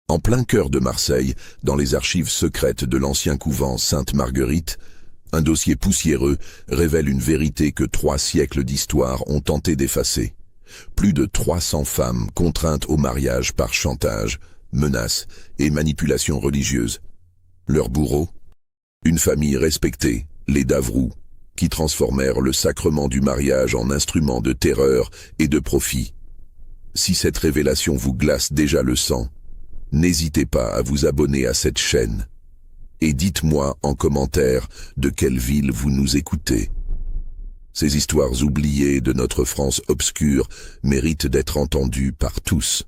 En plein cœur de Marseille, dans les archives secrètes de l'ancien couvent Sainte-Marguerite, un dossier poussiéreux révèle une vérité que 3 siècles d'histoire ont tenté d'effacer. Plus de 300 femmes contraintes au mariage par chantage, menaces et manipulation religieuse. Leur bourreau? Une famille respectée, les Davroux, qui transformèrent le sacrement du mariage en instrument de terreur et de profit. Si cette révélation vous glace déjà le sang, n'hésitez pas à vous abonner à cette chaîne. Et dites-moi en commentaire de quelle ville vous nous écoutez. Ces histoires oubliées de notre France obscure méritent d'être entendues par tous.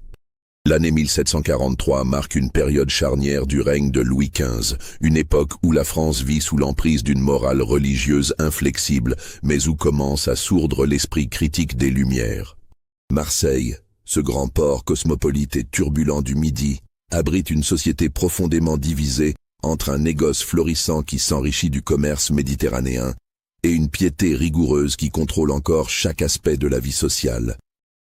L'année 1743 marque une période charnière du règne de Louis XV, une époque où la France vit sous l'emprise d'une morale religieuse inflexible, mais où commence à sourdre l'esprit critique des Lumières. Marseille, ce grand port cosmopolite et turbulent du Midi, abrite une société profondément divisée entre un négoce florissant qui s'enrichit du commerce méditerranéen et une piété rigoureuse qui contrôle encore chaque aspect de la vie sociale.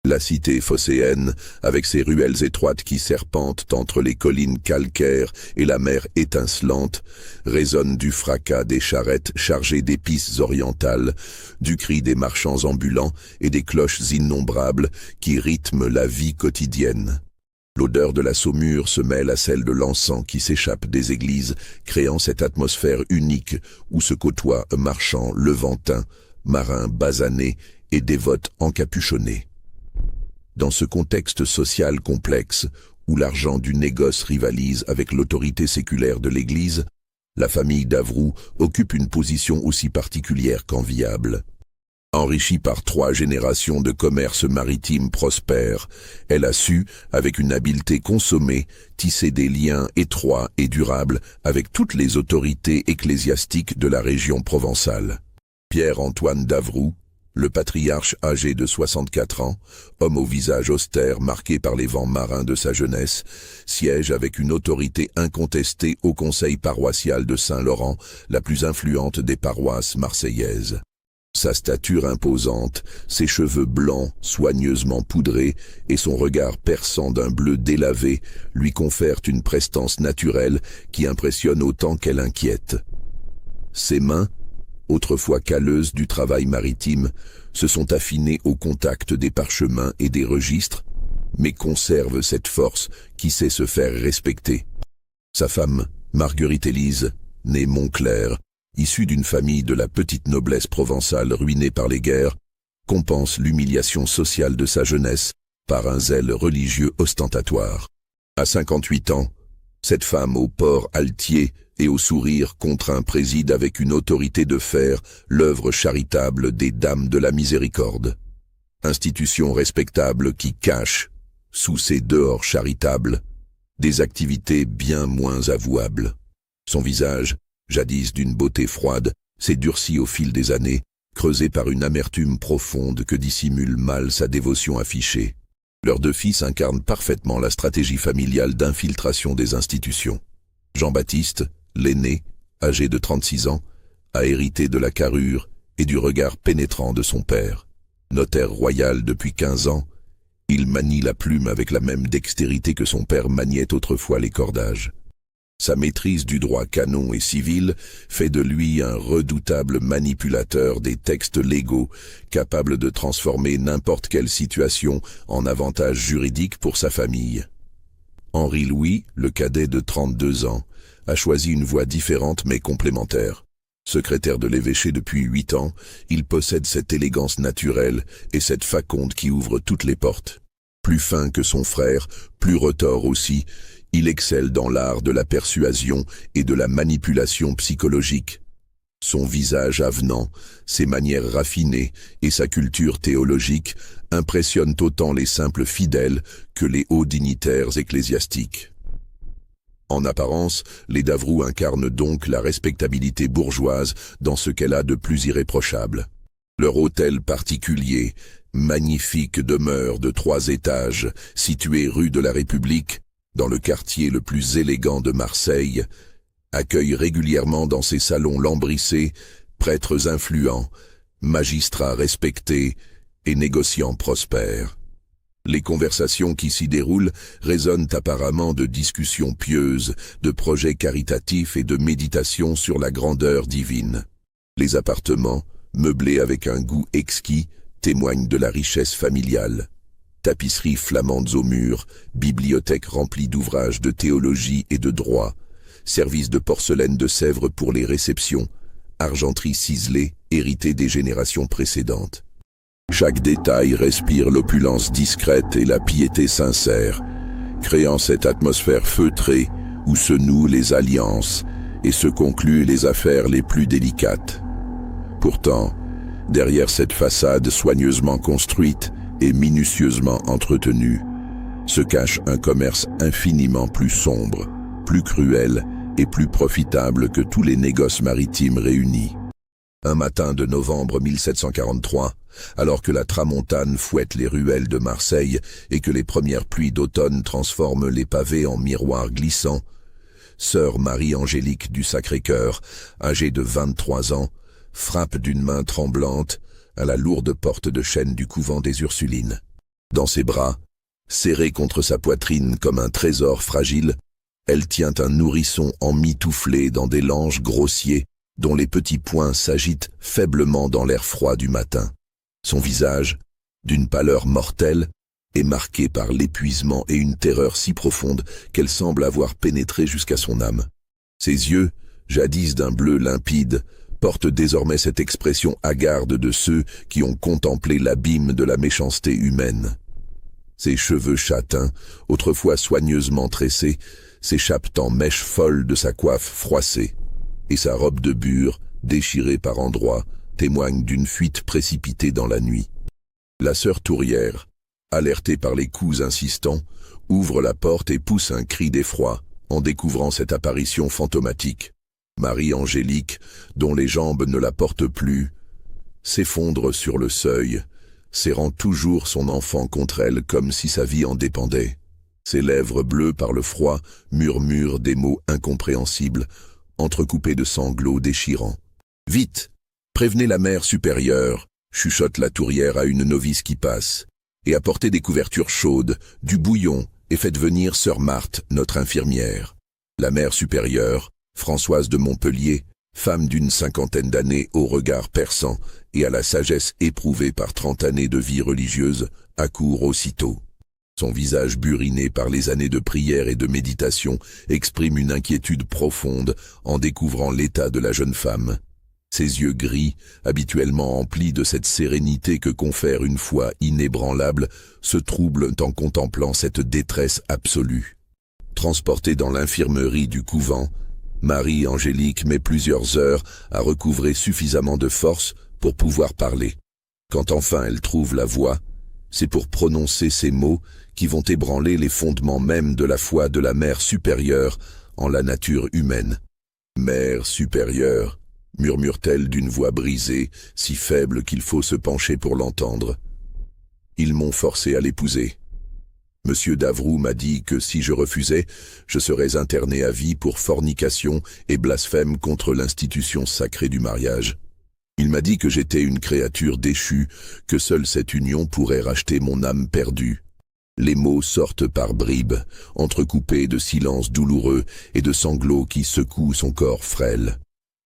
La cité phocéenne, avec ses ruelles étroites qui serpentent entre les collines calcaires et la mer étincelante, résonne du fracas des charrettes chargées d'épices orientales, du cri des marchands ambulants et des cloches innombrables qui rythment la vie quotidienne. L'odeur de la saumure se mêle à celle de l'encens qui s'échappe des églises, créant cette atmosphère unique où se côtoient marchands levantins, marins basanés et dévotes encapuchonnés. Dans ce contexte social complexe, où l'argent du négoce rivalise avec l'autorité séculaire de l'Église, la famille Davroux occupe une position aussi particulière qu'enviable. Enrichie par 3 générations de commerce maritime prospère, elle a su, avec une habileté consommée, tisser des liens étroits et durables avec toutes les autorités ecclésiastiques de la région provençale. Pierre-Antoine Davroux, le patriarche âgé de 64 ans, homme au visage austère marqué par les vents marins de sa jeunesse, siège avec une autorité incontestée au conseil paroissial de Saint-Laurent, la plus influente des paroisses marseillaises. Sa stature imposante, ses cheveux blancs soigneusement poudrés et son regard perçant d'un bleu délavé lui confèrent une prestance naturelle qui impressionne autant qu'elle inquiète. Ses mains, autrefois calleuses du travail maritime, se sont affinées au contact des parchemins et des registres, mais conservent cette force qui sait se faire respecter. Sa femme, Marguerite Élise, née Montclair, issue d'une famille de la petite noblesse provençale ruinée par les guerres, compense l'humiliation sociale de sa jeunesse par un zèle religieux ostentatoire. À 58 ans, cette femme au port altier et au sourire contraint préside avec une autorité de fer l'œuvre charitable des Dames de la Miséricorde. Institution respectable qui cache, sous ses dehors charitables, des activités bien moins avouables. Son visage, jadis d'une beauté froide, s'est durci au fil des années, creusé par une amertume profonde que dissimule mal sa dévotion affichée. Leurs 2 fils incarnent parfaitement la stratégie familiale d'infiltration des institutions. Jean-Baptiste, l'aîné, âgé de 36 ans, a hérité de la carrure et du regard pénétrant de son père. Notaire royal depuis 15 ans, il manie la plume avec la même dextérité que son père maniait autrefois les cordages. Sa maîtrise du droit canon et civil fait de lui un redoutable manipulateur des textes légaux, capable de transformer n'importe quelle situation en avantage juridique pour sa famille. Henri-Louis, le cadet de 32 ans, a choisi une voie différente mais complémentaire. Secrétaire de l'évêché depuis 8 ans, il possède cette élégance naturelle et cette faconde qui ouvre toutes les portes. Plus fin que son frère, plus retors aussi, il excelle dans l'art de la persuasion et de la manipulation psychologique. Son visage avenant, ses manières raffinées et sa culture théologique impressionnent autant les simples fidèles que les hauts dignitaires ecclésiastiques. En apparence, les Davroux incarnent donc la respectabilité bourgeoise dans ce qu'elle a de plus irréprochable. Leur hôtel particulier, magnifique demeure de 3 étages, située rue de la République, dans le quartier le plus élégant de Marseille, accueille régulièrement dans ses salons lambrissés prêtres influents, magistrats respectés et négociants prospères. Les conversations qui s'y déroulent résonnent apparemment de discussions pieuses, de projets caritatifs et de méditations sur la grandeur divine. Les appartements, meublés avec un goût exquis, témoignent de la richesse familiale. Tapisseries flamandes aux murs, bibliothèque remplie d'ouvrages de théologie et de droit, services de porcelaine de Sèvres pour les réceptions, argenterie ciselée, héritée des générations précédentes. Chaque détail respire l'opulence discrète et la piété sincère, créant cette atmosphère feutrée où se nouent les alliances et se concluent les affaires les plus délicates. Pourtant, derrière cette façade soigneusement construite et minutieusement entretenue, se cache un commerce infiniment plus sombre, plus cruel et plus profitable que tous les négoces maritimes réunis. Un matin de novembre 1743, alors que la tramontane fouette les ruelles de Marseille et que les premières pluies d'automne transforment les pavés en miroirs glissants, sœur Marie-Angélique du Sacré-Cœur, âgée de 23 ans, frappe d'une main tremblante à la lourde porte de chêne du couvent des Ursulines. Dans ses bras, serré contre sa poitrine comme un trésor fragile, elle tient un nourrisson emmitouflé dans des langes grossiers dont les petits poings s'agitent faiblement dans l'air froid du matin. Son visage, d'une pâleur mortelle, est marqué par l'épuisement et une terreur si profonde qu'elle semble avoir pénétré jusqu'à son âme. Ses yeux, jadis d'un bleu limpide, portent désormais cette expression hagarde de ceux qui ont contemplé l'abîme de la méchanceté humaine. Ses cheveux châtains, autrefois soigneusement tressés, s'échappent en mèches folles de sa coiffe froissée, et sa robe de bure, déchirée par endroits, témoigne d'une fuite précipitée dans la nuit. La sœur Tourière, alertée par les coups insistants, ouvre la porte et pousse un cri d'effroi en découvrant cette apparition fantomatique. Marie-Angélique, dont les jambes ne la portent plus, s'effondre sur le seuil, serrant toujours son enfant contre elle comme si sa vie en dépendait. Ses lèvres bleues par le froid murmurent des mots incompréhensibles, entrecoupés de sanglots déchirants. « Vite, prévenez la mère supérieure !» chuchote la Tourière à une novice qui passe, « et apportez des couvertures chaudes, du bouillon, et faites venir sœur Marthe, notre infirmière. » La mère supérieure, Françoise de Montpellier, femme d'une 50aine d'années au regard perçant et à la sagesse éprouvée par 30 années de vie religieuse, accourt aussitôt. Son visage buriné par les années de prière et de méditation exprime une inquiétude profonde en découvrant l'état de la jeune femme. Ses yeux gris, habituellement emplis de cette sérénité que confère une foi inébranlable, se troublent en contemplant cette détresse absolue. Transportée dans l'infirmerie du couvent, Marie-Angélique met plusieurs heures à recouvrer suffisamment de force pour pouvoir parler. Quand enfin elle trouve la voix, c'est pour prononcer ces mots qui vont ébranler les fondements même de la foi de la Mère supérieure en la nature humaine. « Mère supérieure », murmure-t-elle d'une voix brisée, si faible qu'il faut se pencher pour l'entendre. « Ils m'ont forcé à l'épouser. Monsieur Davroux m'a dit que si je refusais, je serais interné à vie pour fornication et blasphème contre l'institution sacrée du mariage. Il m'a dit que j'étais une créature déchue, que seule cette union pourrait racheter mon âme perdue. » Les mots sortent par bribes, entrecoupés de silences douloureux et de sanglots qui secouent son corps frêle.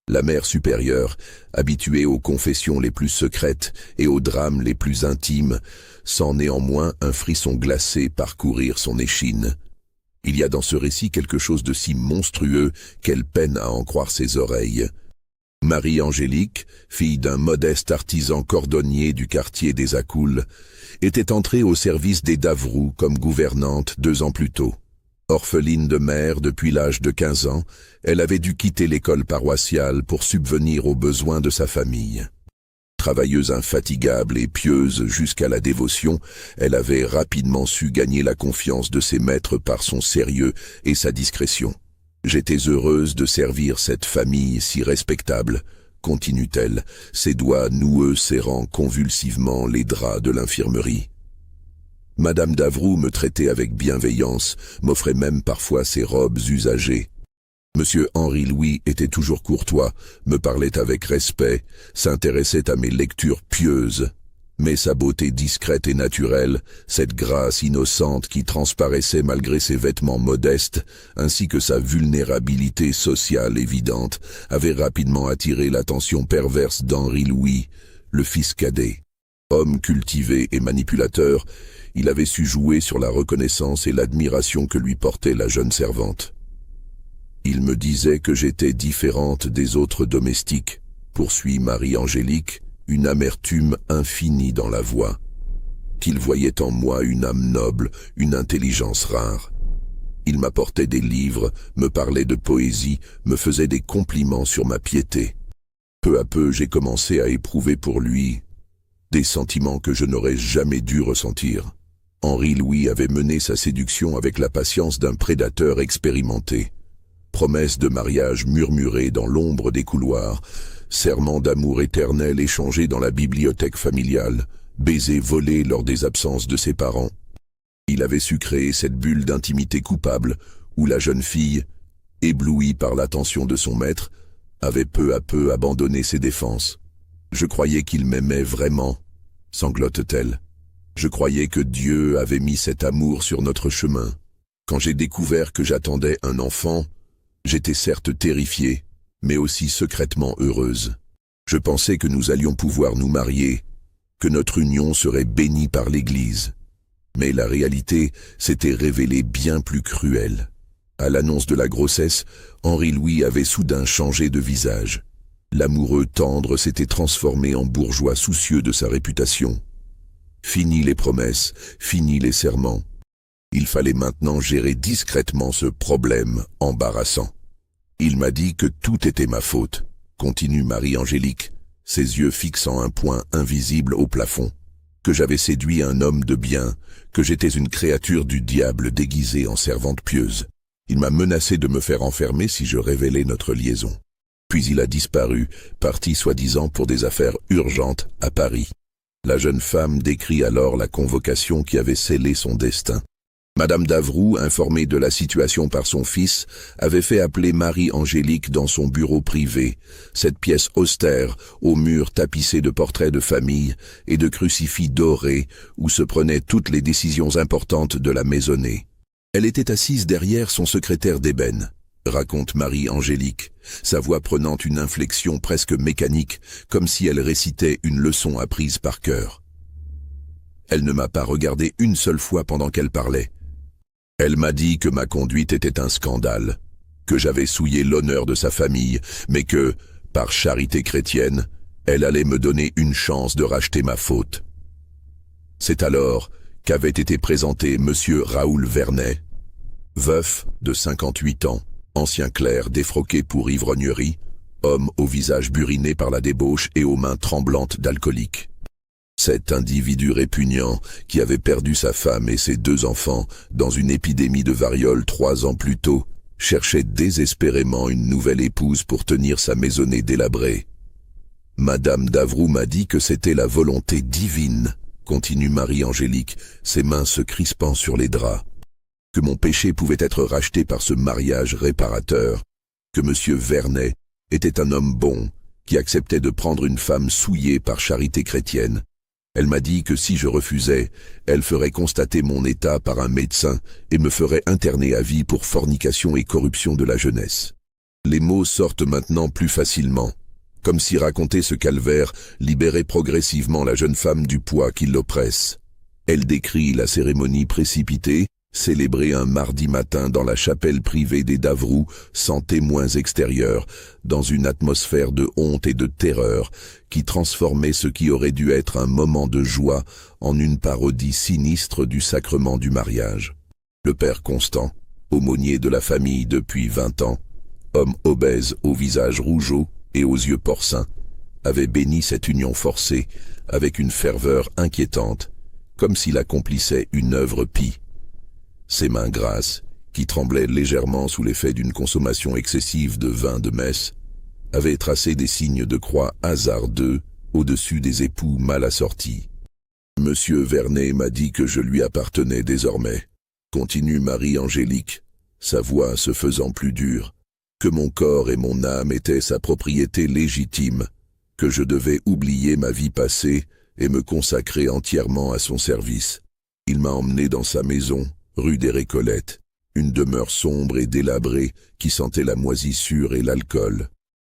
La mère supérieure, habituée aux confessions les plus secrètes et aux drames les plus intimes, sent néanmoins un frisson glacé parcourir son échine. Il y a dans ce récit quelque chose de si monstrueux qu'elle peine à en croire ses oreilles. Marie-Angélique, fille d'un modeste artisan cordonnier du quartier des Accoules, était entrée au service des Davroux comme gouvernante 2 ans plus tôt. Orpheline de mère depuis l'âge de 15 ans, elle avait dû quitter l'école paroissiale pour subvenir aux besoins de sa famille. Travailleuse infatigable et pieuse jusqu'à la dévotion, elle avait rapidement su gagner la confiance de ses maîtres par son sérieux et sa discrétion. « J'étais heureuse de servir cette famille si respectable », continue-t-elle, ses doigts noueux serrant convulsivement les draps de l'infirmerie. Madame Davroux me traitait avec bienveillance, m'offrait même parfois ses robes usagées. Monsieur Henri-Louis était toujours courtois, me parlait avec respect, s'intéressait à mes lectures pieuses. Mais sa beauté discrète et naturelle, cette grâce innocente qui transparaissait malgré ses vêtements modestes, ainsi que sa vulnérabilité sociale évidente, avait rapidement attiré l'attention perverse d'Henri Louis, le fils cadet. Homme cultivé et manipulateur, il avait su jouer sur la reconnaissance et l'admiration que lui portait la jeune servante. Il me disait que j'étais différente des autres domestiques, poursuit Marie-Angélique, une amertume infinie dans la voix, qu'il voyait en moi une âme noble, une intelligence rare. Il m'apportait des livres, me parlait de poésie, me faisait des compliments sur ma piété. Peu à peu, j'ai commencé à éprouver pour lui des sentiments que je n'aurais jamais dû ressentir. Henri Louis avait mené sa séduction avec la patience d'un prédateur expérimenté. Promesses de mariage murmurées dans l'ombre des couloirs, serments d'amour éternel échangés dans la bibliothèque familiale, baisers volés lors des absences de ses parents. Il avait su créer cette bulle d'intimité coupable où la jeune fille, éblouie par l'attention de son maître, avait peu à peu abandonné ses défenses. Je croyais qu'il m'aimait vraiment, sanglote-t-elle. Je croyais que Dieu avait mis cet amour sur notre chemin. Quand j'ai découvert que j'attendais un enfant, j'étais certes terrifiée, mais aussi secrètement heureuse. Je pensais que nous allions pouvoir nous marier, que notre union serait bénie par l'Église. Mais la réalité s'était révélée bien plus cruelle. À l'annonce de la grossesse, Henri Louis avait soudain changé de visage. L'amoureux tendre s'était transformé en bourgeois soucieux de sa réputation. Fini les promesses, fini les serments. Il fallait maintenant gérer discrètement ce problème embarrassant. Il m'a dit que tout était ma faute, continue Marie-Angélique, ses yeux fixant un point invisible au plafond, que j'avais séduit un homme de bien, que j'étais une créature du diable déguisée en servante pieuse. Il m'a menacé de me faire enfermer si je révélais notre liaison. Puis il a disparu, parti soi-disant pour des affaires urgentes à Paris. La jeune femme décrit alors la convocation qui avait scellé son destin. Madame Davroux, informée de la situation par son fils, avait fait appeler Marie-Angélique dans son bureau privé, cette pièce austère, aux murs tapissés de portraits de famille et de crucifix dorés, où se prenaient toutes les décisions importantes de la maisonnée. Elle était assise derrière son secrétaire d'ébène, raconte Marie-Angélique, sa voix prenant une inflexion presque mécanique, comme si elle récitait une leçon apprise par cœur. Elle ne m'a pas regardé une seule fois pendant qu'elle parlait. Elle m'a dit que ma conduite était un scandale, que j'avais souillé l'honneur de sa famille, mais que, par charité chrétienne, elle allait me donner une chance de racheter ma faute. C'est alors qu'avait été présenté monsieur Raoul Vernet, veuf de 58 ans, ancien clerc défroqué pour ivrognerie, homme au visage buriné par la débauche et aux mains tremblantes d'alcoolique. Cet individu répugnant, qui avait perdu sa femme et ses 2 enfants dans une épidémie de variole 3 ans plus tôt, cherchait désespérément une nouvelle épouse pour tenir sa maisonnée délabrée. Madame Davroux m'a dit que c'était la volonté divine, continue Marie-Angélique, ses mains se crispant sur les draps, que mon péché pouvait être racheté par ce mariage réparateur, que monsieur Vernet était un homme bon, qui acceptait de prendre une femme souillée par charité chrétienne. Elle m'a dit que si je refusais, elle ferait constater mon état par un médecin et me ferait interner à vie pour fornication et corruption de la jeunesse. Les mots sortent maintenant plus facilement, comme si raconter ce calvaire libérait progressivement la jeune femme du poids qui l'oppresse. Elle décrit la cérémonie précipitée, célébrée un mardi matin dans la chapelle privée des Davroux, sans témoins extérieurs, dans une atmosphère de honte et de terreur, qui transformait ce qui aurait dû être un moment de joie en une parodie sinistre du sacrement du mariage. Le père Constant, aumônier de la famille depuis 20 ans, homme obèse au visage rougeau et aux yeux porcins, avait béni cette union forcée avec une ferveur inquiétante, comme s'il accomplissait une œuvre pie. Ses mains grasses, qui tremblaient légèrement sous l'effet d'une consommation excessive de vin de messe, avaient tracé des signes de croix hasardeux au-dessus des époux mal assortis. Monsieur Vernet m'a dit que je lui appartenais désormais, continue Marie-Angélique, sa voix se faisant plus dure, que mon corps et mon âme étaient sa propriété légitime, que je devais oublier ma vie passée et me consacrer entièrement à son service. Il m'a emmené dans sa maison, rue des Récollettes, une demeure sombre et délabrée qui sentait la moisissure et l'alcool.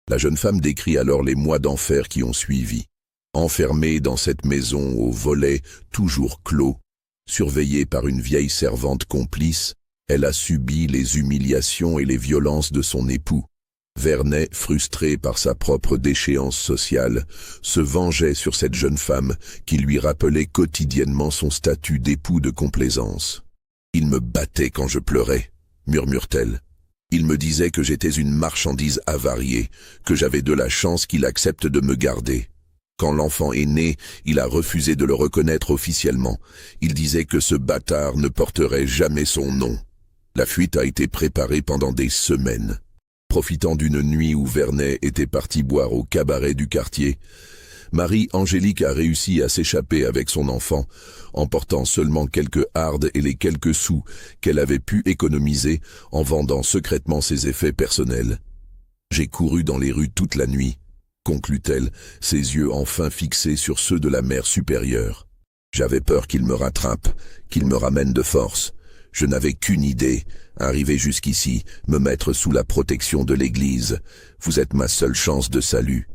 La jeune femme décrit alors les mois d'enfer qui ont suivi. Enfermée dans cette maison aux volets toujours clos, surveillée par une vieille servante complice, elle a subi les humiliations et les violences de son époux. Vernet, frustré par sa propre déchéance sociale, se vengeait sur cette jeune femme qui lui rappelait quotidiennement son statut d'époux de complaisance. « Il me battait quand je pleurais », murmure-t-elle. « Il me disait que j'étais une marchandise avariée, que j'avais de la chance qu'il accepte de me garder. Quand l'enfant est né, il a refusé de le reconnaître officiellement. Il disait que ce bâtard ne porterait jamais son nom. La fuite a été préparée pendant des semaines. » Profitant d'une nuit où Vernet était parti boire au cabaret du quartier, Marie-Angélique a réussi à s'échapper avec son enfant, emportant seulement quelques hardes et les quelques sous qu'elle avait pu économiser en vendant secrètement ses effets personnels. « J'ai couru dans les rues toute la nuit », conclut-elle, ses yeux enfin fixés sur ceux de la mère supérieure. « J'avais peur qu'il me rattrape, qu'il me ramène de force. Je n'avais qu'une idée, arriver jusqu'ici, me mettre sous la protection de l'Église. Vous êtes ma seule chance de salut. »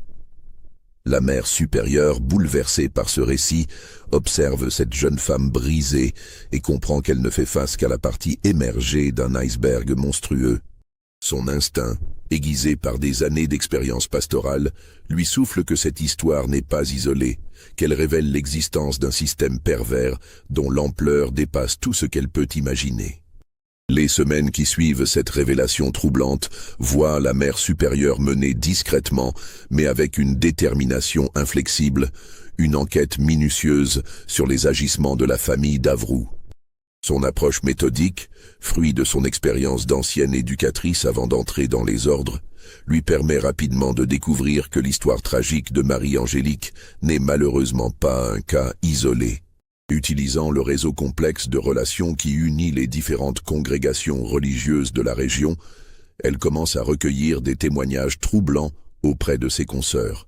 La mère supérieure, bouleversée par ce récit, observe cette jeune femme brisée et comprend qu'elle ne fait face qu'à la partie émergée d'un iceberg monstrueux. Son instinct, aiguisé par des années d'expérience pastorale, lui souffle que cette histoire n'est pas isolée, qu'elle révèle l'existence d'un système pervers dont l'ampleur dépasse tout ce qu'elle peut imaginer. Les semaines qui suivent cette révélation troublante voient la mère supérieure mener discrètement, mais avec une détermination inflexible, une enquête minutieuse sur les agissements de la famille Davroux. Son approche méthodique, fruit de son expérience d'ancienne éducatrice avant d'entrer dans les ordres, lui permet rapidement de découvrir que l'histoire tragique de Marie-Angélique n'est malheureusement pas un cas isolé. Utilisant le réseau complexe de relations qui unit les différentes congrégations religieuses de la région, elle commence à recueillir des témoignages troublants auprès de ses consoeurs.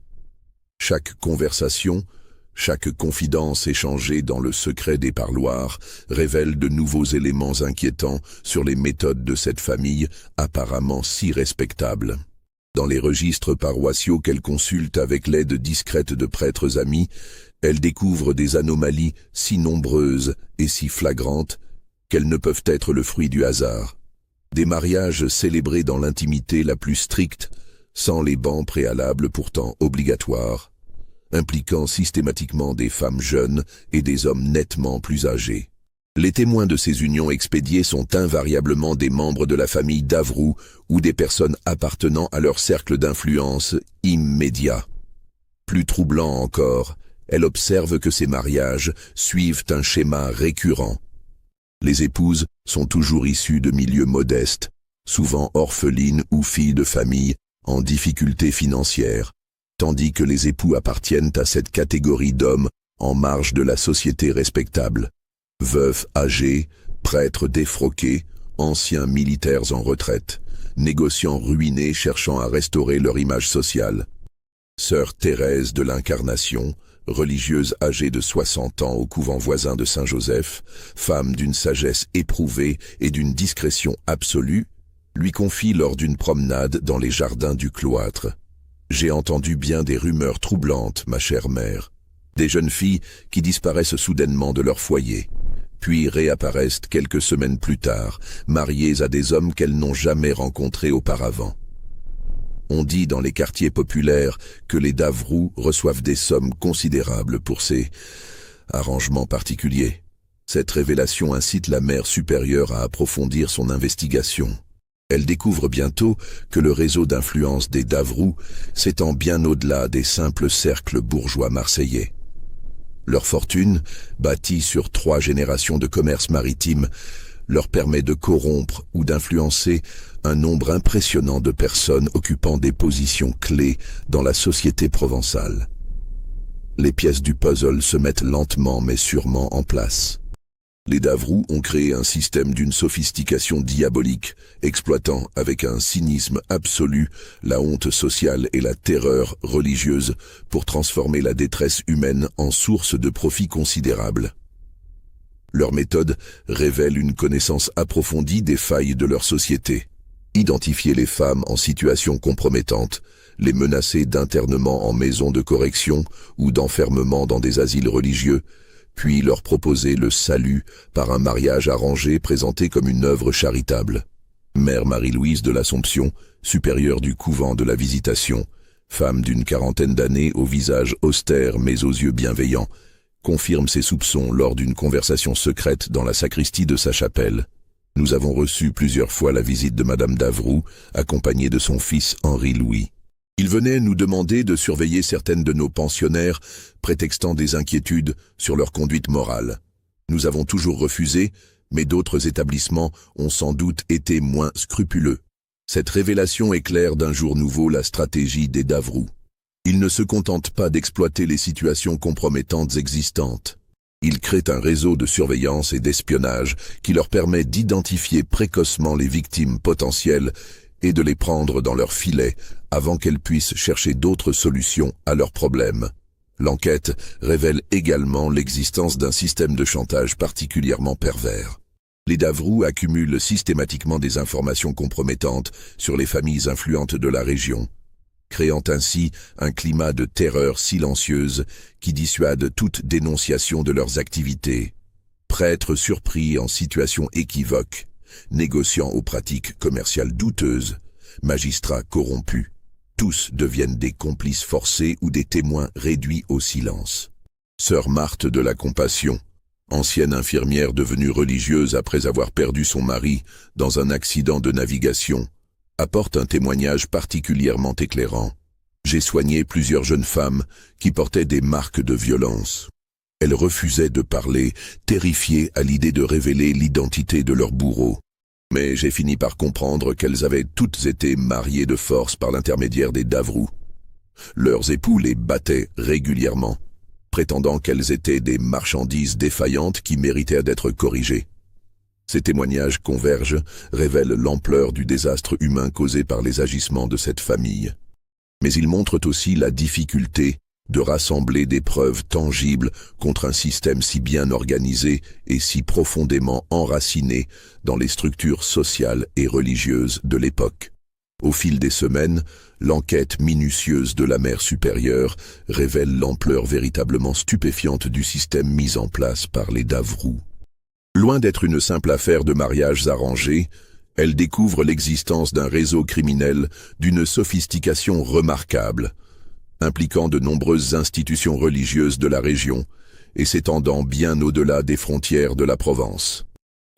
Chaque conversation, chaque confidence échangée dans le secret des parloirs révèle de nouveaux éléments inquiétants sur les méthodes de cette famille apparemment si respectable. Dans les registres paroissiaux qu'elle consulte avec l'aide discrète de prêtres amis, elle découvre des anomalies si nombreuses et si flagrantes qu'elles ne peuvent être le fruit du hasard. Des mariages célébrés dans l'intimité la plus stricte, sans les bans préalables pourtant obligatoires, impliquant systématiquement des femmes jeunes et des hommes nettement plus âgés. Les témoins de ces unions expédiées sont invariablement des membres de la famille Davroux ou des personnes appartenant à leur cercle d'influence immédiat. Plus troublant encore, elle observe que ces mariages suivent un schéma récurrent. Les épouses sont toujours issues de milieux modestes, souvent orphelines ou filles de famille en difficulté financière, tandis que les époux appartiennent à cette catégorie d'hommes en marge de la société respectable. Veufs âgés, prêtres défroqués, anciens militaires en retraite, négociants ruinés cherchant à restaurer leur image sociale. Sœur Thérèse de l'Incarnation, religieuse âgée de 60 ans au couvent voisin de Saint-Joseph, femme d'une sagesse éprouvée et d'une discrétion absolue, lui confie lors d'une promenade dans les jardins du cloître. « J'ai entendu bien des rumeurs troublantes, ma chère mère. Des jeunes filles qui disparaissent soudainement de leur foyer, puis réapparaissent quelques semaines plus tard, mariées à des hommes qu'elles n'ont jamais rencontrés auparavant. On dit dans les quartiers populaires que les Davroux reçoivent des sommes considérables pour ces arrangements particuliers. Cette révélation incite la mère supérieure à approfondir son investigation. Elle découvre bientôt que le réseau d'influence des Davroux s'étend bien au-delà des simples cercles bourgeois marseillais. Leur fortune, bâtie sur 3 générations de commerce maritime, leur permet de corrompre ou d'influencer un nombre impressionnant de personnes occupant des positions clés dans la société provençale. Les pièces du puzzle se mettent lentement mais sûrement en place. Les Davrous ont créé un système d'une sophistication diabolique, exploitant avec un cynisme absolu la honte sociale et la terreur religieuse pour transformer la détresse humaine en source de profit considérable. Leur méthode révèle une connaissance approfondie des failles de leur société. Identifier les femmes en situation compromettante, les menacer d'internement en maison de correction ou d'enfermement dans des asiles religieux, puis leur proposer le salut par un mariage arrangé présenté comme une œuvre charitable. Mère Marie-Louise de l'Assomption, supérieure du couvent de la Visitation, femme d'une quarantaine d'années au visage austère mais aux yeux bienveillants, confirme ses soupçons lors d'une conversation secrète dans la sacristie de sa chapelle. Nous avons reçu plusieurs fois la visite de Madame Davrou, accompagnée de son fils Henri-Louis. Il venait nous demander de surveiller certaines de nos pensionnaires, prétextant des inquiétudes sur leur conduite morale. Nous avons toujours refusé, mais d'autres établissements ont sans doute été moins scrupuleux. Cette révélation éclaire d'un jour nouveau la stratégie des Davrous. Ils ne se contentent pas d'exploiter les situations compromettantes existantes. Ils créent un réseau de surveillance et d'espionnage qui leur permet d'identifier précocement les victimes potentielles et de les prendre dans leur filet avant qu'elles puissent chercher d'autres solutions à leurs problèmes. L'enquête révèle également l'existence d'un système de chantage particulièrement pervers. Les Davrous accumulent systématiquement des informations compromettantes sur les familles influentes de la région, créant ainsi un climat de terreur silencieuse qui dissuade toute dénonciation de leurs activités. Prêtres surpris en situation équivoque, négociants aux pratiques commerciales douteuses, magistrats corrompus, tous deviennent des complices forcés ou des témoins réduits au silence. Sœur Marthe de la Compassion, ancienne infirmière devenue religieuse après avoir perdu son mari dans un accident de navigation, apporte un témoignage particulièrement éclairant. J'ai soigné plusieurs jeunes femmes qui portaient des marques de violence. Elles refusaient de parler, terrifiées à l'idée de révéler l'identité de leur bourreau. Mais j'ai fini par comprendre qu'elles avaient toutes été mariées de force par l'intermédiaire des Davrous. Leurs époux les battaient régulièrement, prétendant qu'elles étaient des marchandises défaillantes qui méritaient d'être corrigées. Ces témoignages convergent, révèlent l'ampleur du désastre humain causé par les agissements de cette famille. Mais ils montrent aussi la difficulté de rassembler des preuves tangibles contre un système si bien organisé et si profondément enraciné dans les structures sociales et religieuses de l'époque. Au fil des semaines, l'enquête minutieuse de la mère supérieure révèle l'ampleur véritablement stupéfiante du système mis en place par les Davrous. Loin d'être une simple affaire de mariages arrangés, elle découvre l'existence d'un réseau criminel d'une sophistication remarquable, impliquant de nombreuses institutions religieuses de la région et s'étendant bien au-delà des frontières de la Provence.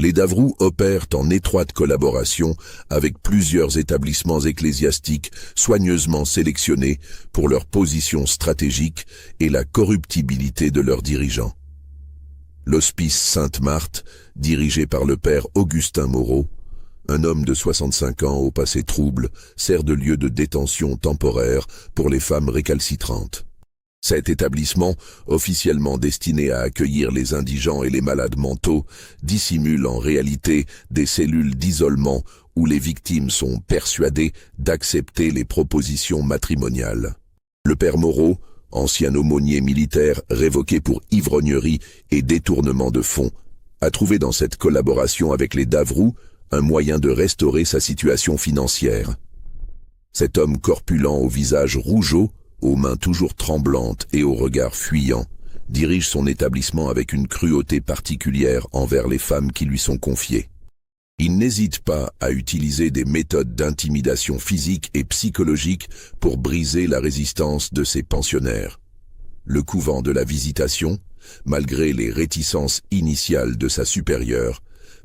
Les Davrous opèrent en étroite collaboration avec plusieurs établissements ecclésiastiques soigneusement sélectionnés pour leur position stratégique et la corruptibilité de leurs dirigeants. L'Hospice Sainte-Marthe, dirigé par le père Augustin Moreau, un homme de 65 ans au passé trouble, sert de lieu de détention temporaire pour les femmes récalcitrantes. Cet établissement, officiellement destiné à accueillir les indigents et les malades mentaux, dissimule en réalité des cellules d'isolement où les victimes sont persuadées d'accepter les propositions matrimoniales. Le père Moreau, ancien aumônier militaire révoqué pour ivrognerie et détournement de fonds, a trouvé dans cette collaboration avec les Davrous un moyen de restaurer sa situation financière. Cet homme corpulent au visage rougeau, aux mains toujours tremblantes et au regard fuyant, dirige son établissement avec une cruauté particulière envers les femmes qui lui sont confiées. Il n'hésite pas à utiliser des méthodes d'intimidation physique et psychologique pour briser la résistance de ses pensionnaires. Le couvent de la Visitation, malgré les réticences initiales de sa supérieure,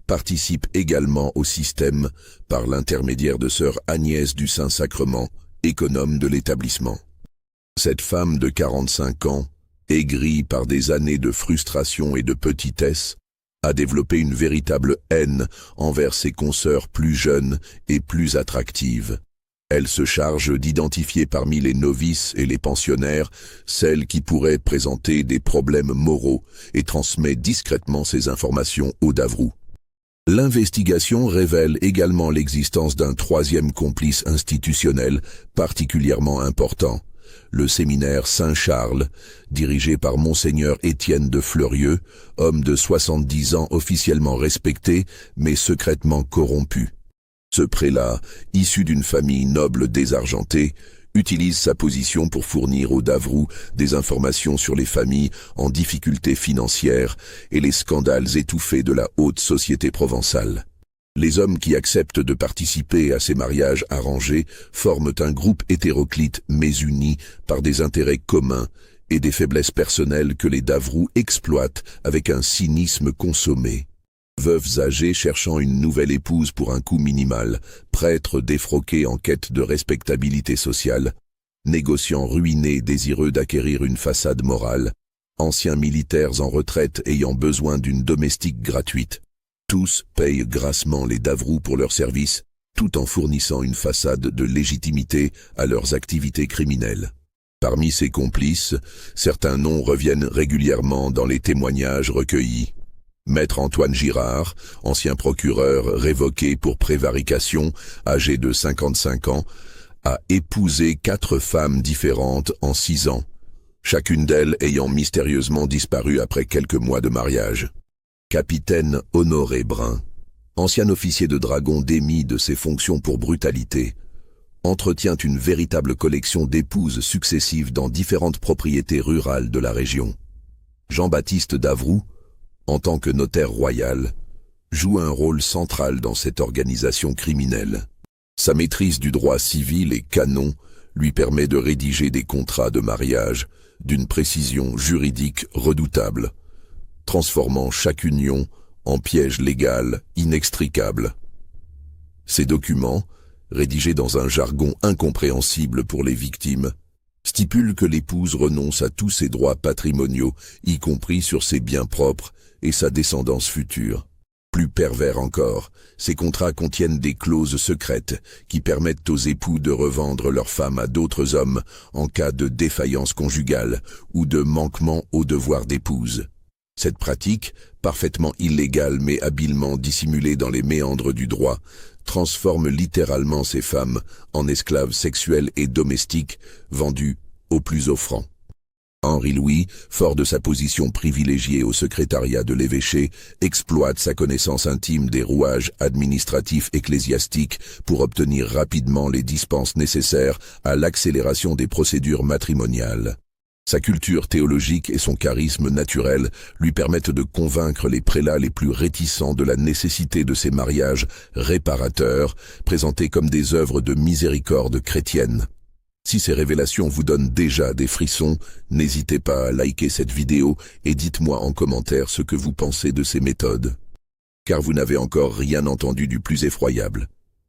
participe également au système par l'intermédiaire de sœur Agnès du Saint-Sacrement, économe de l'établissement. Cette femme de 45 ans, aigrie par des années de frustration et de petitesse, a développé une véritable haine envers ses consoeurs plus jeunes et plus attractives. Elle se charge d'identifier parmi les novices et les pensionnaires celles qui pourraient présenter des problèmes moraux et transmet discrètement ces informations aux Davrous. L'investigation révèle également l'existence d'un troisième complice institutionnel particulièrement important, le séminaire Saint-Charles, dirigé par Monseigneur Étienne de Fleurieux, homme de 70 ans officiellement respecté, mais secrètement corrompu. Ce prélat, issu d'une famille noble désargentée, utilise sa position pour fournir aux Davrous des informations sur les familles en difficulté financière et les scandales étouffés de la haute société provençale. Les hommes qui acceptent de participer à ces mariages arrangés forment un groupe hétéroclite mais uni par des intérêts communs et des faiblesses personnelles que les Davrous exploitent avec un cynisme consommé. Veuves âgées cherchant une nouvelle épouse pour un coût minimal, prêtres défroqués en quête de respectabilité sociale, négociants ruinés désireux d'acquérir une façade morale, anciens militaires en retraite ayant besoin d'une domestique gratuite. Tous payent grassement les Davrous pour leurs services, tout en fournissant une façade de légitimité à leurs activités criminelles. Parmi ces complices, certains noms reviennent régulièrement dans les témoignages recueillis. Maître Antoine Girard, ancien procureur révoqué pour prévarication, âgé de 55 ans, a épousé 4 femmes différentes en 6 ans, chacune d'elles ayant mystérieusement disparu après quelques mois de mariage. Capitaine Honoré Brun, ancien officier de dragon démis de ses fonctions pour brutalité, entretient une véritable collection d'épouses successives dans différentes propriétés rurales de la région. Jean-Baptiste Davrou, en tant que notaire royal, joue un rôle central dans cette organisation criminelle. Sa maîtrise du droit civil et canon lui permet de rédiger des contrats de mariage d'une précision juridique redoutable, transformant chaque union en piège légal inextricable. Ces documents, rédigés dans un jargon incompréhensible pour les victimes, stipulent que l'épouse renonce à tous ses droits patrimoniaux, y compris sur ses biens propres et sa descendance future. Plus pervers encore, ces contrats contiennent des clauses secrètes qui permettent aux époux de revendre leur femme à d'autres hommes en cas de défaillance conjugale ou de manquement au devoir d'épouse. Cette pratique, parfaitement illégale mais habilement dissimulée dans les méandres du droit, transforme littéralement ces femmes en esclaves sexuels et domestiques vendus aux plus offrants. Henri-Louis, fort de sa position privilégiée au secrétariat de l'évêché, exploite sa connaissance intime des rouages administratifs ecclésiastiques pour obtenir rapidement les dispenses nécessaires à l'accélération des procédures matrimoniales. Sa culture théologique et son charisme naturel lui permettent de convaincre les prélats les plus réticents de la nécessité de ces mariages réparateurs, présentés comme des œuvres de miséricorde chrétienne. Si ces révélations vous donnent déjà des frissons, n'hésitez pas à liker cette vidéo et dites-moi en commentaire ce que vous pensez de ces méthodes. Car vous n'avez encore rien entendu du plus effroyable.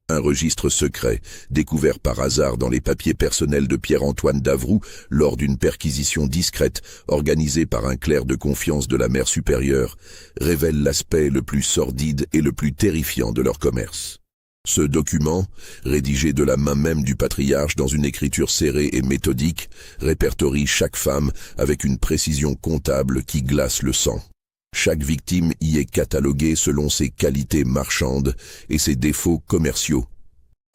Un registre secret, découvert par hasard dans les papiers personnels de Pierre-Antoine Davrou lors d'une perquisition discrète organisée par un clerc de confiance de la mère supérieure, révèle l'aspect le plus sordide et le plus terrifiant de leur commerce. Ce document, rédigé de la main même du patriarche dans une écriture serrée et méthodique, répertorie chaque femme avec une précision comptable qui glace le sang. Chaque victime y est cataloguée selon ses qualités marchandes et ses défauts commerciaux.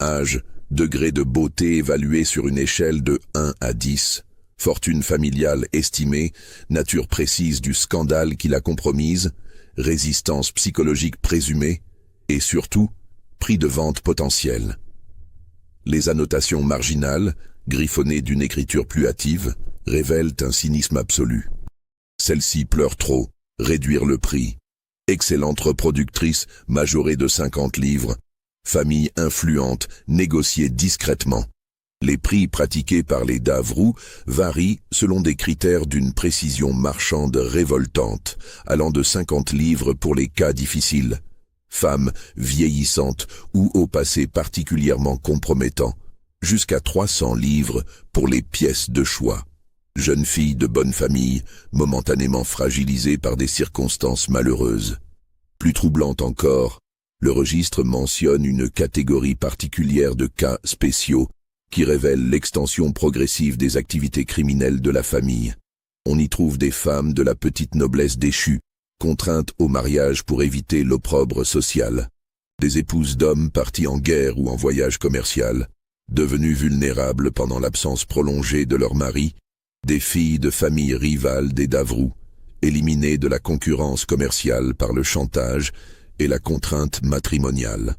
Âge, degré de beauté évalué sur une échelle de 1 à 10, fortune familiale estimée, nature précise du scandale qui l'a compromise, résistance psychologique présumée et surtout, prix de vente potentiel. Les annotations marginales, griffonnées d'une écriture plus hâtive, révèlent un cynisme absolu. Celle-ci pleure trop. Réduire le prix. Excellente reproductrice, majorée de 50 livres. Famille influente, négociée discrètement. Les prix pratiqués par les Davrous varient selon des critères d'une précision marchande révoltante, allant de 50 livres pour les cas difficiles. Femmes vieillissantes ou au passé particulièrement compromettant, jusqu'à 300 livres pour les pièces de choix. Jeune fille de bonne famille, momentanément fragilisée par des circonstances malheureuses. Plus troublante encore, le registre mentionne une catégorie particulière de cas spéciaux qui révèle l'extension progressive des activités criminelles de la famille. On y trouve des femmes de la petite noblesse déchue, contraintes au mariage pour éviter l'opprobre social, des épouses d'hommes partis en guerre ou en voyage commercial, devenues vulnérables pendant l'absence prolongée de leur mari, des filles de familles rivales des Davrous, éliminées de la concurrence commerciale par le chantage et la contrainte matrimoniale.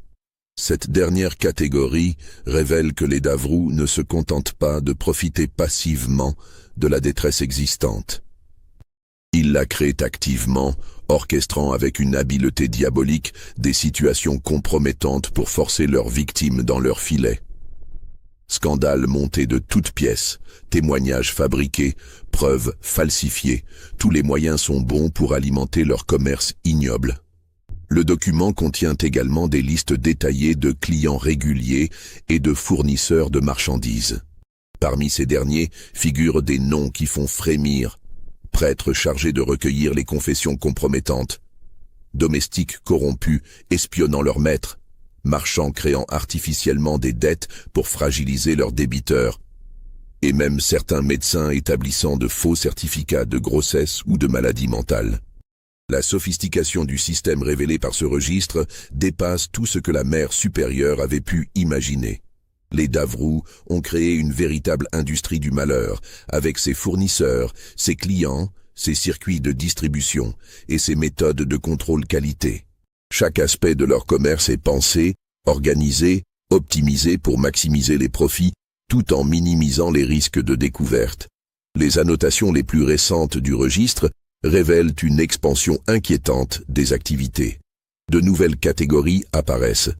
Cette dernière catégorie révèle que les Davrous ne se contentent pas de profiter passivement de la détresse existante. Ils la créent activement, orchestrant avec une habileté diabolique des situations compromettantes pour forcer leurs victimes dans leur filet. Scandales montés de toutes pièces, témoignages fabriqués, preuves falsifiées, tous les moyens sont bons pour alimenter leur commerce ignoble. Le document contient également des listes détaillées de clients réguliers et de fournisseurs de marchandises. Parmi ces derniers figurent des noms qui font frémir: prêtres chargés de recueillir les confessions compromettantes, domestiques corrompus espionnant leurs maîtres, marchands créant artificiellement des dettes pour fragiliser leurs débiteurs, et même certains médecins établissant de faux certificats de grossesse ou de maladie mentale. La sophistication du système révélé par ce registre dépasse tout ce que la mère supérieure avait pu imaginer. Les Davrous ont créé une véritable industrie du malheur, avec ses fournisseurs, ses clients, ses circuits de distribution et ses méthodes de contrôle qualité. Chaque aspect de leur commerce est pensé, organisé, optimisé pour maximiser les profits, tout en minimisant les risques de découverte. Les annotations les plus récentes du registre révèlent une expansion inquiétante des activités. De nouvelles catégories apparaissent.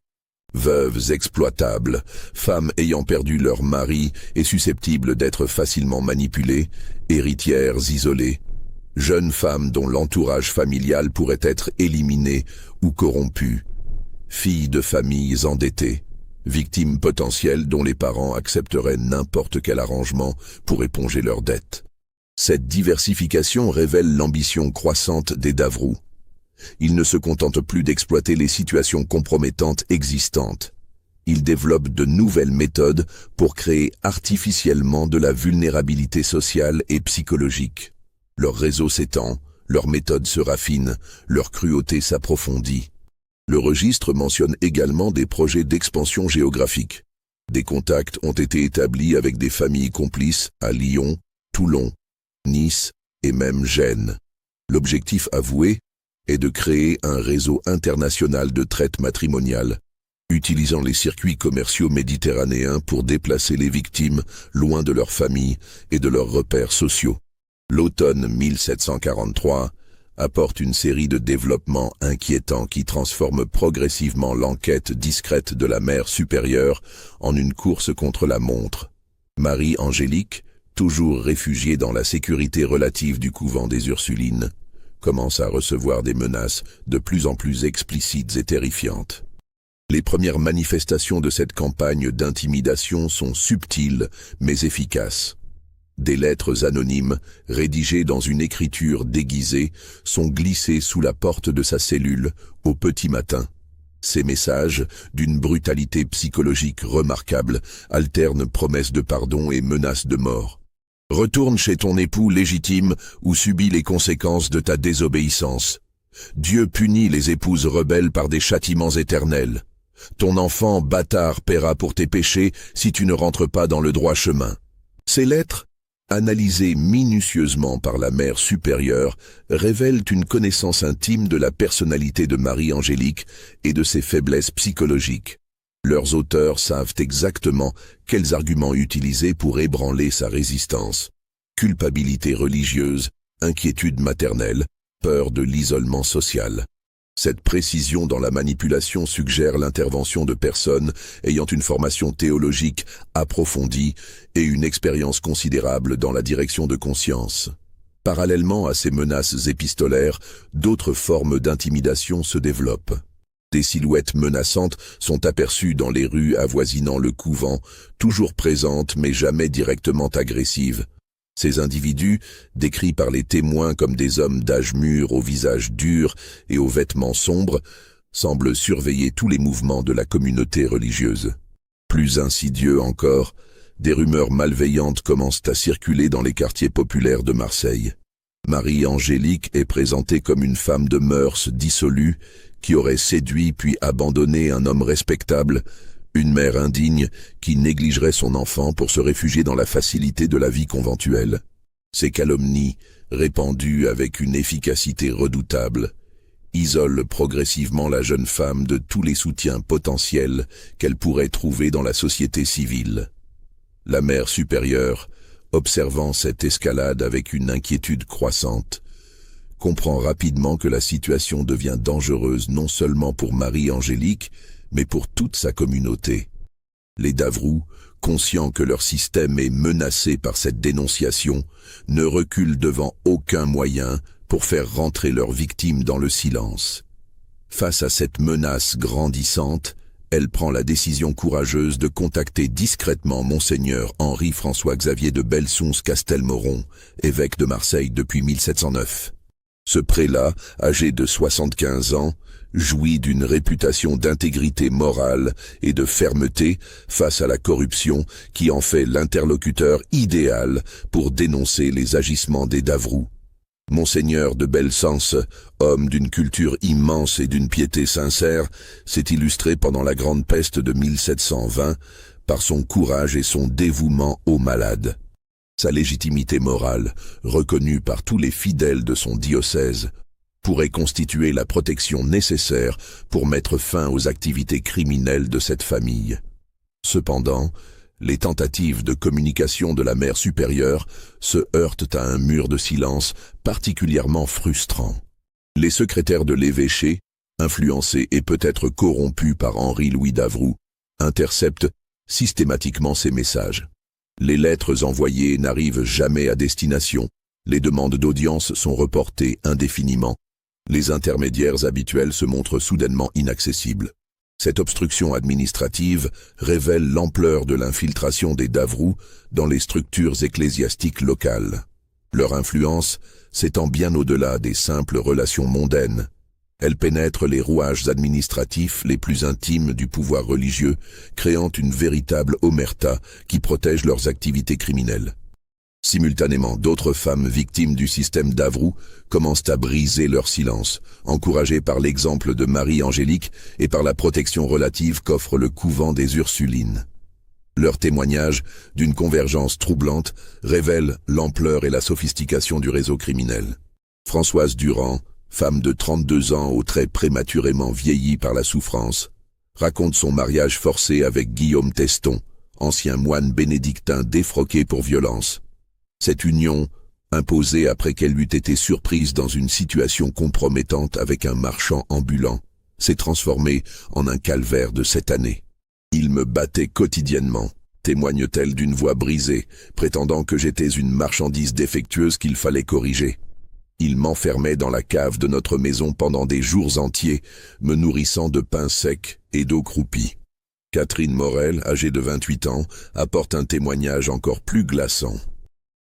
Veuves exploitables, femmes ayant perdu leur mari et susceptibles d'être facilement manipulées, héritières isolées, jeunes femmes dont l'entourage familial pourrait être éliminé ou corrompu, filles de familles endettées, victimes potentielles dont les parents accepteraient n'importe quel arrangement pour éponger leurs dettes. Cette diversification révèle l'ambition croissante des Davrous. Ils ne se contentent plus d'exploiter les situations compromettantes existantes. Ils développent de nouvelles méthodes pour créer artificiellement de la vulnérabilité sociale et psychologique. Leur réseau s'étend, leurs méthodes se raffinent, leur cruauté s'approfondit. Le registre mentionne également des projets d'expansion géographique. Des contacts ont été établis avec des familles complices à Lyon, Toulon, Nice et même Gênes. L'objectif avoué est de créer un réseau international de traite matrimoniale, utilisant les circuits commerciaux méditerranéens pour déplacer les victimes loin de leur famille et de leurs repères sociaux. L'automne 1743 apporte une série de développements inquiétants qui transforment progressivement l'enquête discrète de la mère supérieure en une course contre la montre. Marie-Angélique, toujours réfugiée dans la sécurité relative du couvent des Ursulines, commence à recevoir des menaces de plus en plus explicites et terrifiantes. Les premières manifestations de cette campagne d'intimidation sont subtiles mais efficaces. Des lettres anonymes, rédigées dans une écriture déguisée, sont glissées sous la porte de sa cellule au petit matin. Ces messages, d'une brutalité psychologique remarquable, alternent promesses de pardon et menaces de mort. Retourne chez ton époux légitime ou subis les conséquences de ta désobéissance. Dieu punit les épouses rebelles par des châtiments éternels. Ton enfant bâtard paiera pour tes péchés si tu ne rentres pas dans le droit chemin. Ces lettres, analysées minutieusement par la mère supérieure, révèlent une connaissance intime de la personnalité de Marie-Angélique et de ses faiblesses psychologiques. Leurs auteurs savent exactement quels arguments utiliser pour ébranler sa résistance. Culpabilité religieuse, inquiétude maternelle, peur de l'isolement social. Cette précision dans la manipulation suggère l'intervention de personnes ayant une formation théologique approfondie et une expérience considérable dans la direction de conscience. Parallèlement à ces menaces épistolaires, d'autres formes d'intimidation se développent. Des silhouettes menaçantes sont aperçues dans les rues avoisinant le couvent, toujours présentes mais jamais directement agressives. Ces individus, décrits par les témoins comme des hommes d'âge mûr au visage dur et aux vêtements sombres, semblent surveiller tous les mouvements de la communauté religieuse. Plus insidieux encore, Des rumeurs malveillantes commencent à circuler dans les quartiers populaires de Marseille. Marie-Angélique est présentée comme une femme de mœurs dissolues qui aurait séduit puis abandonné un homme respectable, une mère indigne qui négligerait son enfant pour se réfugier dans la facilité de la vie conventuelle. Ces calomnies, répandues avec une efficacité redoutable, isolent progressivement la jeune femme de tous les soutiens potentiels qu'elle pourrait trouver dans la société civile. La mère supérieure, observant cette escalade avec une inquiétude croissante, comprend rapidement que la situation devient dangereuse non seulement pour Marie-Angélique, mais pour toute sa communauté. Les Davroux, conscients que leur système est menacé par cette dénonciation, ne reculent devant aucun moyen pour faire rentrer leurs victimes dans le silence. Face à cette menace grandissante, elle prend la décision courageuse de contacter discrètement Monseigneur Henri-François-Xavier de Belsunce-Castelmoron, évêque de Marseille depuis 1709. Ce prélat, âgé de 75 ans, jouit d'une réputation d'intégrité morale et de fermeté face à la corruption qui en fait l'interlocuteur idéal pour dénoncer les agissements des Davroux. Monseigneur de Belsunce, homme d'une culture immense et d'une piété sincère, s'est illustré pendant la Grande Peste de 1720 par son courage et son dévouement aux malades. Sa légitimité morale, reconnue par tous les fidèles de son diocèse, pourrait constituer la protection nécessaire pour mettre fin aux activités criminelles de cette famille. Cependant, les tentatives de communication de la mère supérieure se heurtent à un mur de silence particulièrement frustrant. Les secrétaires de l'évêché, influencés et peut-être corrompus par Henri-Louis Davroux, interceptent systématiquement ces messages. Les lettres envoyées n'arrivent jamais à destination, les demandes d'audience sont reportées indéfiniment, les intermédiaires habituels se montrent soudainement inaccessibles. Cette obstruction administrative révèle l'ampleur de l'infiltration des Davroux dans les structures ecclésiastiques locales. Leur influence s'étend bien au-delà des simples relations mondaines. Elle pénètre les rouages administratifs les plus intimes du pouvoir religieux, créant une véritable omerta qui protège leurs activités criminelles. Simultanément, d'autres femmes victimes du système Davroux commencent à briser leur silence, encouragées par l'exemple de Marie-Angélique et par la protection relative qu'offre le couvent des Ursulines. Leur témoignage, d'une convergence troublante, révèle l'ampleur et la sophistication du réseau criminel. Françoise Durand, femme de 32 ans aux traits prématurément vieillis par la souffrance, raconte son mariage forcé avec Guillaume Teston, ancien moine bénédictin défroqué pour violence. Cette union, imposée après qu'elle eût été surprise dans une situation compromettante avec un marchand ambulant, s'est transformée en un calvaire de 7 années. Il me battait quotidiennement, témoigne-t-elle d'une voix brisée, prétendant que j'étais une marchandise défectueuse qu'il fallait corriger. Il m'enfermait dans la cave de notre maison pendant des jours entiers, me nourrissant de pain sec et d'eau croupie. Catherine Morel, âgée de 28 ans, apporte un témoignage encore plus glaçant.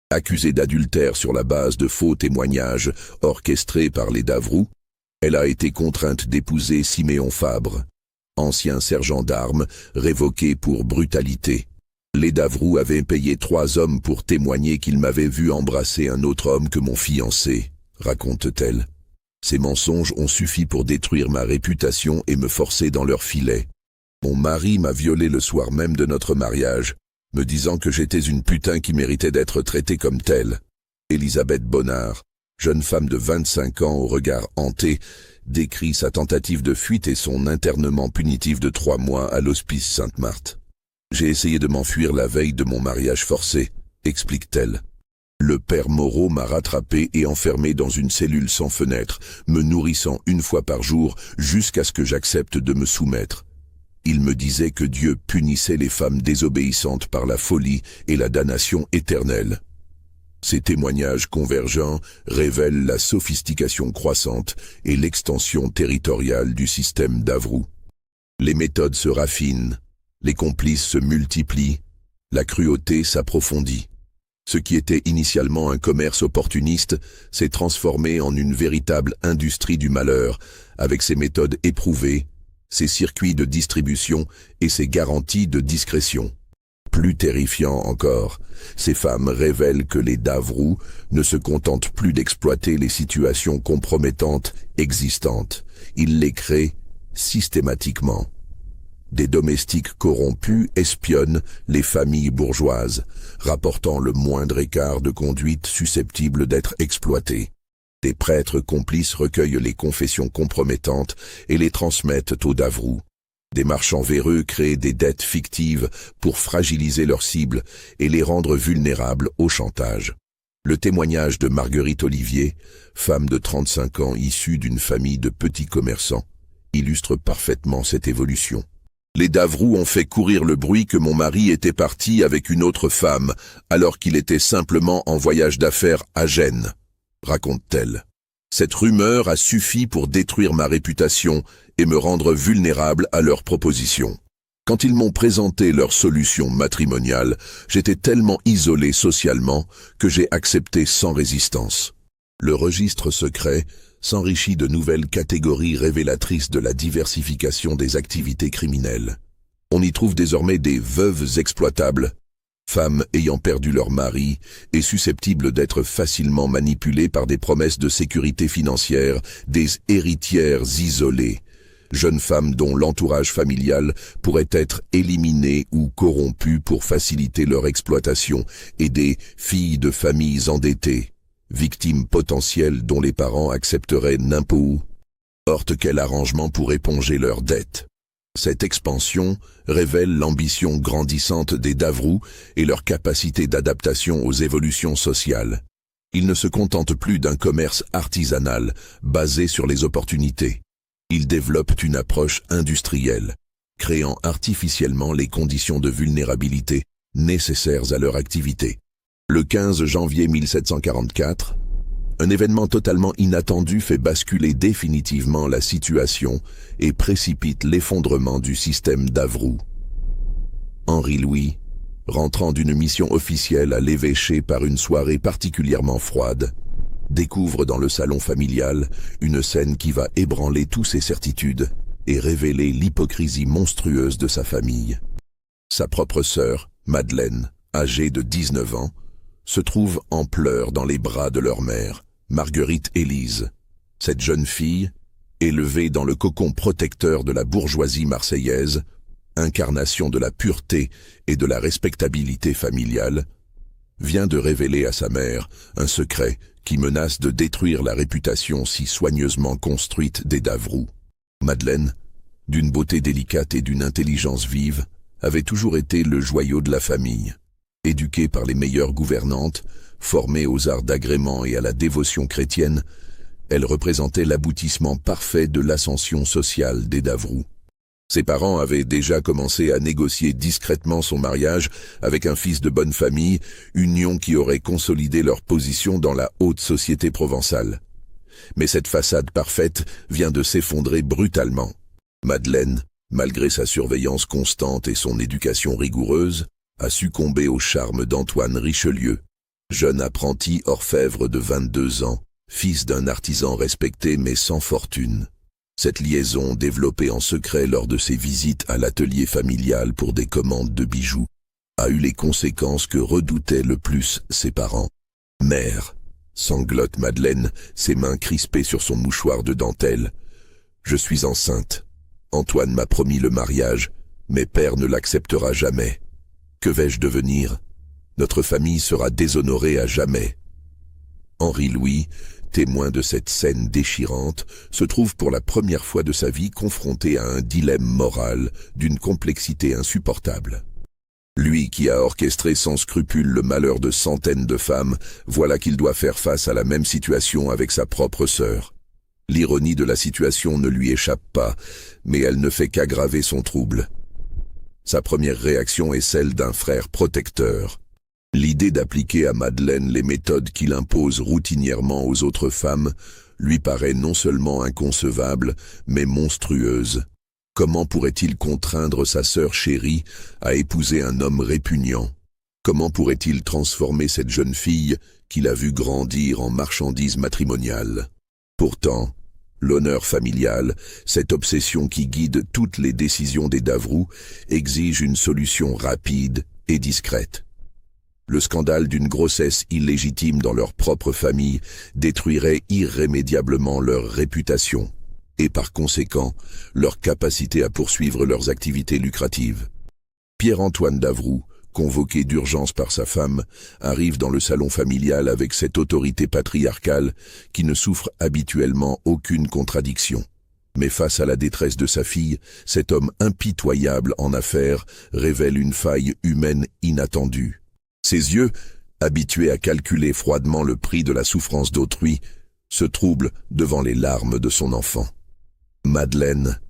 Accusée d'adultère sur la base de faux témoignages orchestrés par les Davroux, elle a été contrainte d'épouser Siméon Fabre, ancien sergent d'armes, révoqué pour brutalité. Les Davroux avaient payé 3 hommes pour témoigner qu'ils m'avaient vu embrasser un autre homme que mon fiancé, raconte-t-elle. Ces mensonges ont suffi pour détruire ma réputation et me forcer dans leur filet. Mon mari m'a violée le soir même de notre mariage, me disant que j'étais une putain qui méritait d'être traitée comme telle. Elisabeth Bonnard, jeune femme de 25 ans au regard hanté, décrit sa tentative de fuite et son internement punitif de 3 mois à l'hospice Sainte-Marthe. J'ai essayé de m'enfuir la veille de mon mariage forcé, explique-t-elle. Le père Moreau m'a rattrapé et enfermé dans une cellule sans fenêtre, me nourrissant 1 fois par jour jusqu'à ce que j'accepte de me soumettre. Il me disait que Dieu punissait les femmes désobéissantes par la folie et la damnation éternelle. Ces témoignages convergents révèlent la sophistication croissante et l'extension territoriale du système Davroux. Les méthodes se raffinent, les complices se multiplient, la cruauté s'approfondit. Ce qui était initialement un commerce opportuniste s'est transformé en une véritable industrie du malheur, avec ses méthodes éprouvées, ses circuits de distribution et ses garanties de discrétion. Plus terrifiant encore, ces femmes révèlent que les Davrous ne se contentent plus d'exploiter les situations compromettantes existantes. Ils les créent systématiquement. Des domestiques corrompus espionnent les familles bourgeoises, rapportant le moindre écart de conduite susceptible d'être exploité. Des prêtres complices recueillent les confessions compromettantes et les transmettent aux Davrous. Des marchands véreux créent des dettes fictives pour fragiliser leurs cibles et les rendre vulnérables au chantage. Le témoignage de Marguerite Olivier, femme de 35 ans issue d'une famille de petits commerçants, illustre parfaitement cette évolution. Les Davrous ont fait courir le bruit que mon mari était parti avec une autre femme, alors qu'il était simplement en voyage d'affaires à Gênes, raconte-t-elle. Cette rumeur a suffi pour détruire ma réputation et me rendre vulnérable à leurs propositions. Quand ils m'ont présenté leur solution matrimoniale, j'étais tellement isolé socialement que j'ai accepté sans résistance. Le registre secret s'enrichit de nouvelles catégories révélatrices de la diversification des activités criminelles. On y trouve désormais des veuves exploitables, femmes ayant perdu leur mari et susceptibles d'être facilement manipulées par des promesses de sécurité financière, des héritières isolées, jeunes femmes dont l'entourage familial pourrait être éliminé ou corrompu pour faciliter leur exploitation, et des filles de familles endettées, victimes potentielles dont les parents accepteraient n'importe quel arrangement pour éponger leurs dettes. Cette expansion révèle l'ambition grandissante des Davrous et leur capacité d'adaptation aux évolutions sociales. Ils ne se contentent plus d'un commerce artisanal basé sur les opportunités. Ils développent une approche industrielle, créant artificiellement les conditions de vulnérabilité nécessaires à leur activité. Le 15 janvier 1744, un événement totalement inattendu fait basculer définitivement la situation et précipite l'effondrement du système Davrous. Henri Louis, rentrant d'une mission officielle à l'évêché par une soirée particulièrement froide, découvre dans le salon familial une scène qui va ébranler toutes ses certitudes et révéler l'hypocrisie monstrueuse de sa famille. Sa propre sœur, Madeleine, âgée de 19 ans, se trouve en pleurs dans les bras de leur mère, Marguerite Élise. Cette jeune fille, élevée dans le cocon protecteur de la bourgeoisie marseillaise, incarnation de la pureté et de la respectabilité familiale, vient de révéler à sa mère un secret qui menace de détruire la réputation si soigneusement construite des Davrous. Madeleine, d'une beauté délicate et d'une intelligence vive, avait toujours été le joyau de la famille. Éduquée par les meilleures gouvernantes, formée aux arts d'agrément et à la dévotion chrétienne, elle représentait l'aboutissement parfait de l'ascension sociale des Davrous. Ses parents avaient déjà commencé à négocier discrètement son mariage avec un fils de bonne famille, union qui aurait consolidé leur position dans la haute société provençale. Mais cette façade parfaite vient de s'effondrer brutalement. Madeleine, malgré sa surveillance constante et son éducation rigoureuse, a succombé au charme d'Antoine Richelieu, jeune apprenti orfèvre de 22 ans, fils d'un artisan respecté mais sans fortune. Cette liaison, développée en secret lors de ses visites à l'atelier familial pour des commandes de bijoux, a eu les conséquences que redoutaient le plus ses parents. « Mère », sanglote Madeleine, ses mains crispées sur son mouchoir de dentelle, « je suis enceinte. Antoine m'a promis le mariage, mais père ne l'acceptera jamais. Que vais-je devenir? Notre famille sera déshonorée à jamais. » Henri Louis, témoin de cette scène déchirante, se trouve pour la première fois de sa vie confronté à un dilemme moral d'une complexité insupportable. Lui qui a orchestré sans scrupule le malheur de centaines de femmes, voilà qu'il doit faire face à la même situation avec sa propre sœur. L'ironie de la situation ne lui échappe pas, mais elle ne fait qu'aggraver son trouble. Sa première réaction est celle d'un frère protecteur. L'idée d'appliquer à Madeleine les méthodes qu'il impose routinièrement aux autres femmes lui paraît non seulement inconcevable, mais monstrueuse. Comment pourrait-il contraindre sa sœur chérie à épouser un homme répugnant? Comment pourrait-il transformer cette jeune fille qu'il a vue grandir en marchandise matrimoniale? Pourtant, l'honneur familial, cette obsession qui guide toutes les décisions des Davrous, exige une solution rapide et discrète. Le scandale d'une grossesse illégitime dans leur propre famille détruirait irrémédiablement leur réputation et par conséquent leur capacité à poursuivre leurs activités lucratives. Pierre-Antoine Davroux, convoqué d'urgence par sa femme, arrive dans le salon familial avec cette autorité patriarcale qui ne souffre habituellement aucune contradiction. Mais face à la détresse de sa fille, cet homme impitoyable en affaires révèle une faille humaine inattendue. Ses yeux, habitués à calculer froidement le prix de la souffrance d'autrui, se troublent devant les larmes de son enfant. « Madeleine,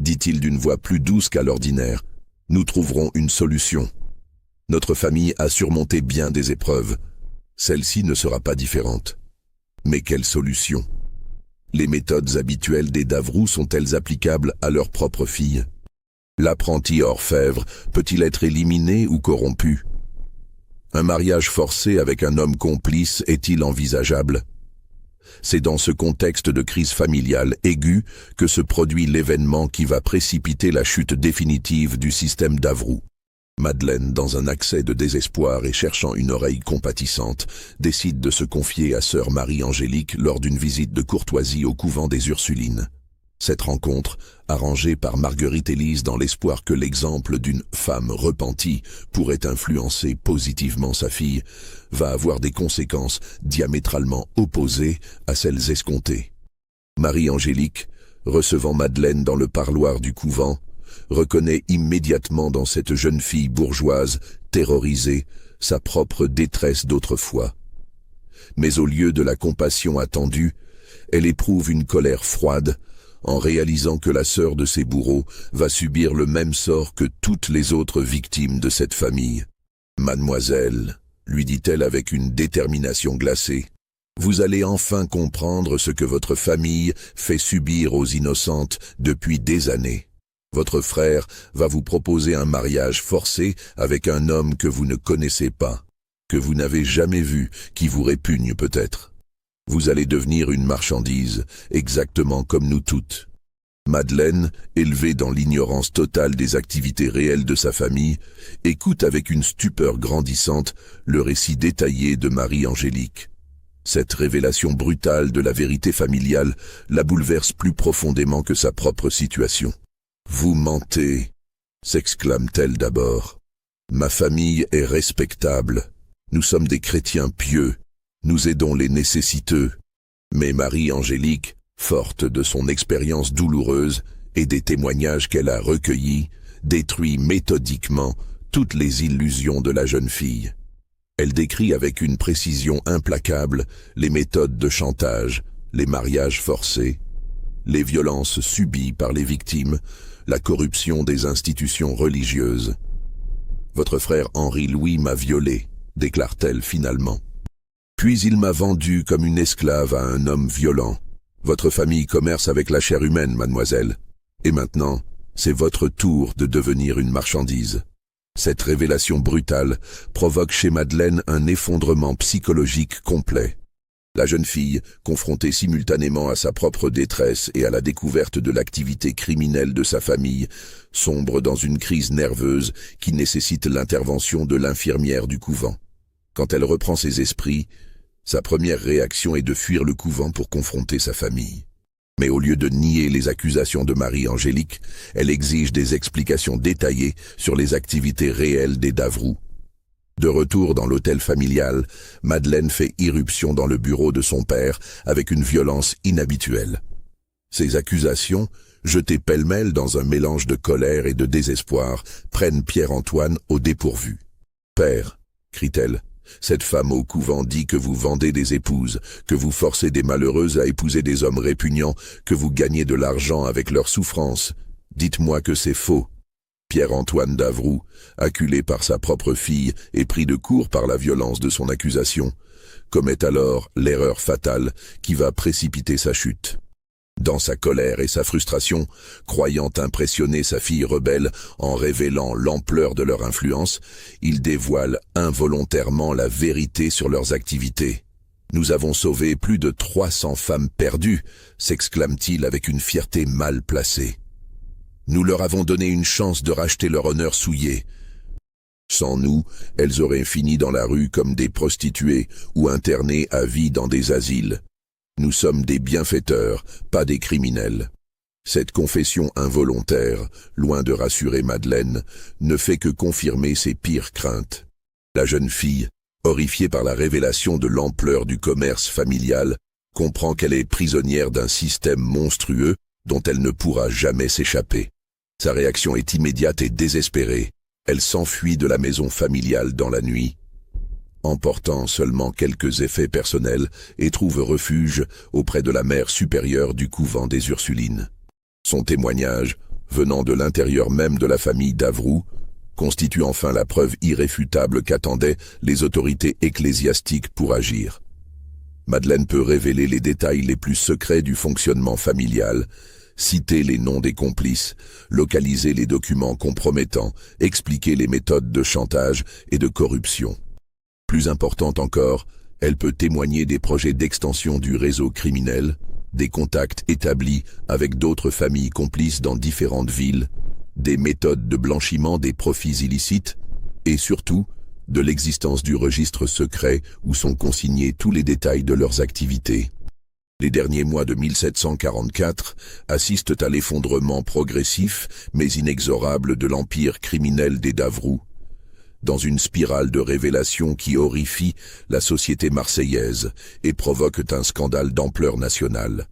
dit-il d'une voix plus douce qu'à l'ordinaire, nous trouverons une solution. Notre famille a surmonté bien des épreuves. Celle-ci ne sera pas différente. Mais quelle solution ? Les méthodes habituelles des Davroux sont-elles applicables à leur propre fille ? L'apprenti orfèvre peut-il être éliminé ou corrompu ? Un mariage forcé avec un homme complice est-il envisageable ? C'est dans ce contexte de crise familiale aiguë que se produit l'événement qui va précipiter la chute définitive du système Davroux. Madeleine, dans un accès de désespoir et cherchant une oreille compatissante, décide de se confier à sœur Marie-Angélique lors d'une visite de courtoisie au couvent des Ursulines. Cette rencontre, arrangée par Marguerite-Élise dans l'espoir que l'exemple d'une femme repentie pourrait influencer positivement sa fille, va avoir des conséquences diamétralement opposées à celles escomptées. Marie-Angélique, recevant Madeleine dans le parloir du couvent, reconnaît immédiatement dans cette jeune fille bourgeoise, terrorisée, sa propre détresse d'autrefois. Mais au lieu de la compassion attendue, elle éprouve une colère froide, en réalisant que la sœur de ses bourreaux va subir le même sort que toutes les autres victimes de cette famille. « Mademoiselle, lui dit-elle avec une détermination glacée, vous allez enfin comprendre ce que votre famille fait subir aux innocentes depuis des années. Votre frère va vous proposer un mariage forcé avec un homme que vous ne connaissez pas, que vous n'avez jamais vu, qui vous répugne peut-être. Vous allez devenir une marchandise, exactement comme nous toutes. » Madeleine, élevée dans l'ignorance totale des activités réelles de sa famille, écoute avec une stupeur grandissante le récit détaillé de Marie-Angélique. Cette révélation brutale de la vérité familiale la bouleverse plus profondément que sa propre situation. « Vous mentez !» s'exclame-t-elle d'abord. « Ma famille est respectable. Nous sommes des chrétiens pieux. Nous aidons les nécessiteux. » Mais Marie-Angélique, forte de son expérience douloureuse et des témoignages qu'elle a recueillis, détruit méthodiquement toutes les illusions de la jeune fille. Elle décrit avec une précision implacable les méthodes de chantage, les mariages forcés, les violences subies par les victimes, la corruption des institutions religieuses. « Votre frère Henri-Louis m'a violée », déclare-t-elle finalement. « Puis il m'a vendue comme une esclave à un homme violent. Votre famille commerce avec la chair humaine, mademoiselle. Et maintenant, c'est votre tour de devenir une marchandise. » Cette révélation brutale provoque chez Madeleine un effondrement psychologique complet. La jeune fille, confrontée simultanément à sa propre détresse et à la découverte de l'activité criminelle de sa famille, sombre dans une crise nerveuse qui nécessite l'intervention de l'infirmière du couvent. Quand elle reprend ses esprits, sa première réaction est de fuir le couvent pour confronter sa famille. Mais au lieu de nier les accusations de Marie-Angélique, elle exige des explications détaillées sur les activités réelles des Davroux. De retour dans l'hôtel familial, Madeleine fait irruption dans le bureau de son père avec une violence inhabituelle. Ces accusations, jetées pêle-mêle dans un mélange de colère et de désespoir, prennent Pierre-Antoine au dépourvu. « Père, crie-t-elle, cette femme au couvent dit que vous vendez des épouses, que vous forcez des malheureuses à épouser des hommes répugnants, que vous gagnez de l'argent avec leurs souffrances. Dites-moi que c'est faux. » Pierre-Antoine Davroux, acculé par sa propre fille et pris de court par la violence de son accusation, commet alors l'erreur fatale qui va précipiter sa chute. Dans sa colère et sa frustration, croyant impressionner sa fille rebelle en révélant l'ampleur de leur influence, il dévoile involontairement la vérité sur leurs activités. « Nous avons sauvé plus de 300 femmes perdues », s'exclame-t-il avec une fierté mal placée. « Nous leur avons donné une chance de racheter leur honneur souillé. » Sans nous, elles auraient fini dans la rue comme des prostituées ou internées à vie dans des asiles. Nous sommes des bienfaiteurs, pas des criminels. Cette confession involontaire, loin de rassurer Madeleine, ne fait que confirmer ses pires craintes. La jeune fille, horrifiée par la révélation de l'ampleur du commerce familial, comprend qu'elle est prisonnière d'un système monstrueux dont elle ne pourra jamais s'échapper. Sa réaction est immédiate et désespérée. Elle s'enfuit de la maison familiale dans la nuit, emportant seulement quelques effets personnels, et trouve refuge auprès de la mère supérieure du couvent des Ursulines. Son témoignage, venant de l'intérieur même de la famille d'Avroux, constitue enfin la preuve irréfutable qu'attendaient les autorités ecclésiastiques pour agir. Madeleine peut révéler les détails les plus secrets du fonctionnement familial, citer les noms des complices, localiser les documents compromettants, expliquer les méthodes de chantage et de corruption. Plus importante encore, elle peut témoigner des projets d'extension du réseau criminel, des contacts établis avec d'autres familles complices dans différentes villes, des méthodes de blanchiment des profits illicites, et surtout, de l'existence du registre secret où sont consignés tous les détails de leurs activités. Les derniers mois de 1744 assistent à l'effondrement progressif mais inexorable de l'empire criminel des Davroux, dans une spirale de révélations qui horrifie la société marseillaise et provoque un scandale d'ampleur nationale.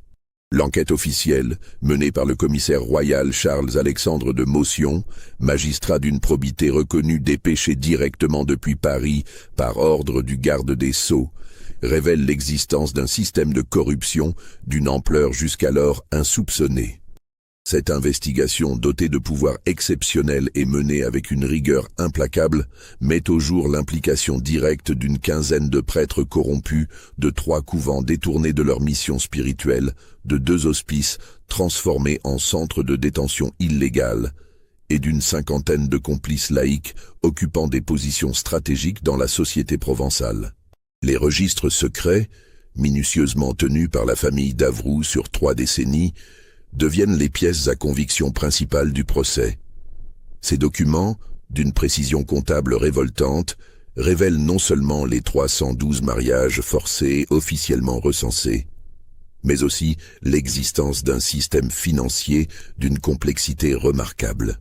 L'enquête officielle, menée par le commissaire royal Charles-Alexandre de Motion, magistrat d'une probité reconnue dépêché directement depuis Paris par ordre du garde des Sceaux, révèle l'existence d'un système de corruption d'une ampleur jusqu'alors insoupçonnée. Cette investigation, dotée de pouvoirs exceptionnels et menée avec une rigueur implacable, met au jour l'implication directe d'une quinzaine de prêtres corrompus, de 3 couvents détournés de leur mission spirituelle, de 2 hospices transformés en centres de détention illégale, et d'une 50aine de complices laïcs occupant des positions stratégiques dans la société provençale. Les registres secrets, minutieusement tenus par la famille d'Avroux sur 3 décennies, deviennent les pièces à conviction principales du procès. Ces documents, d'une précision comptable révoltante, révèlent non seulement les 312 mariages forcés officiellement recensés, mais aussi l'existence d'un système financier d'une complexité remarquable.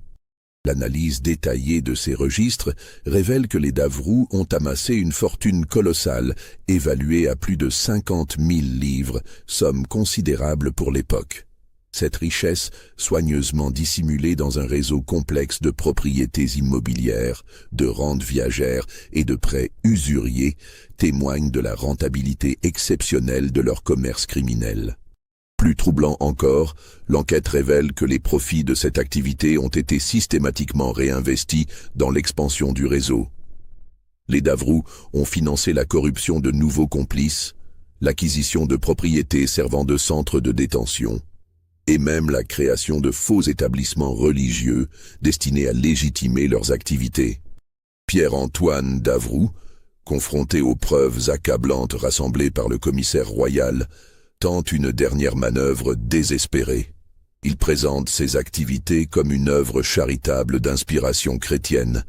L'analyse détaillée de ces registres révèle que les Davroux ont amassé une fortune colossale, évaluée à plus de 50 000 livres, somme considérable pour l'époque. Cette richesse, soigneusement dissimulée dans un réseau complexe de propriétés immobilières, de rentes viagères et de prêts usuriers, témoigne de la rentabilité exceptionnelle de leur commerce criminel. Plus troublant encore, l'enquête révèle que les profits de cette activité ont été systématiquement réinvestis dans l'expansion du réseau. Les Davroux ont financé la corruption de nouveaux complices, l'acquisition de propriétés servant de centres de détention, et même la création de faux établissements religieux destinés à légitimer leurs activités. Pierre-Antoine Davroux, confronté aux preuves accablantes rassemblées par le commissaire royal, tente une dernière manœuvre désespérée. Il présente ses activités comme une œuvre charitable d'inspiration chrétienne,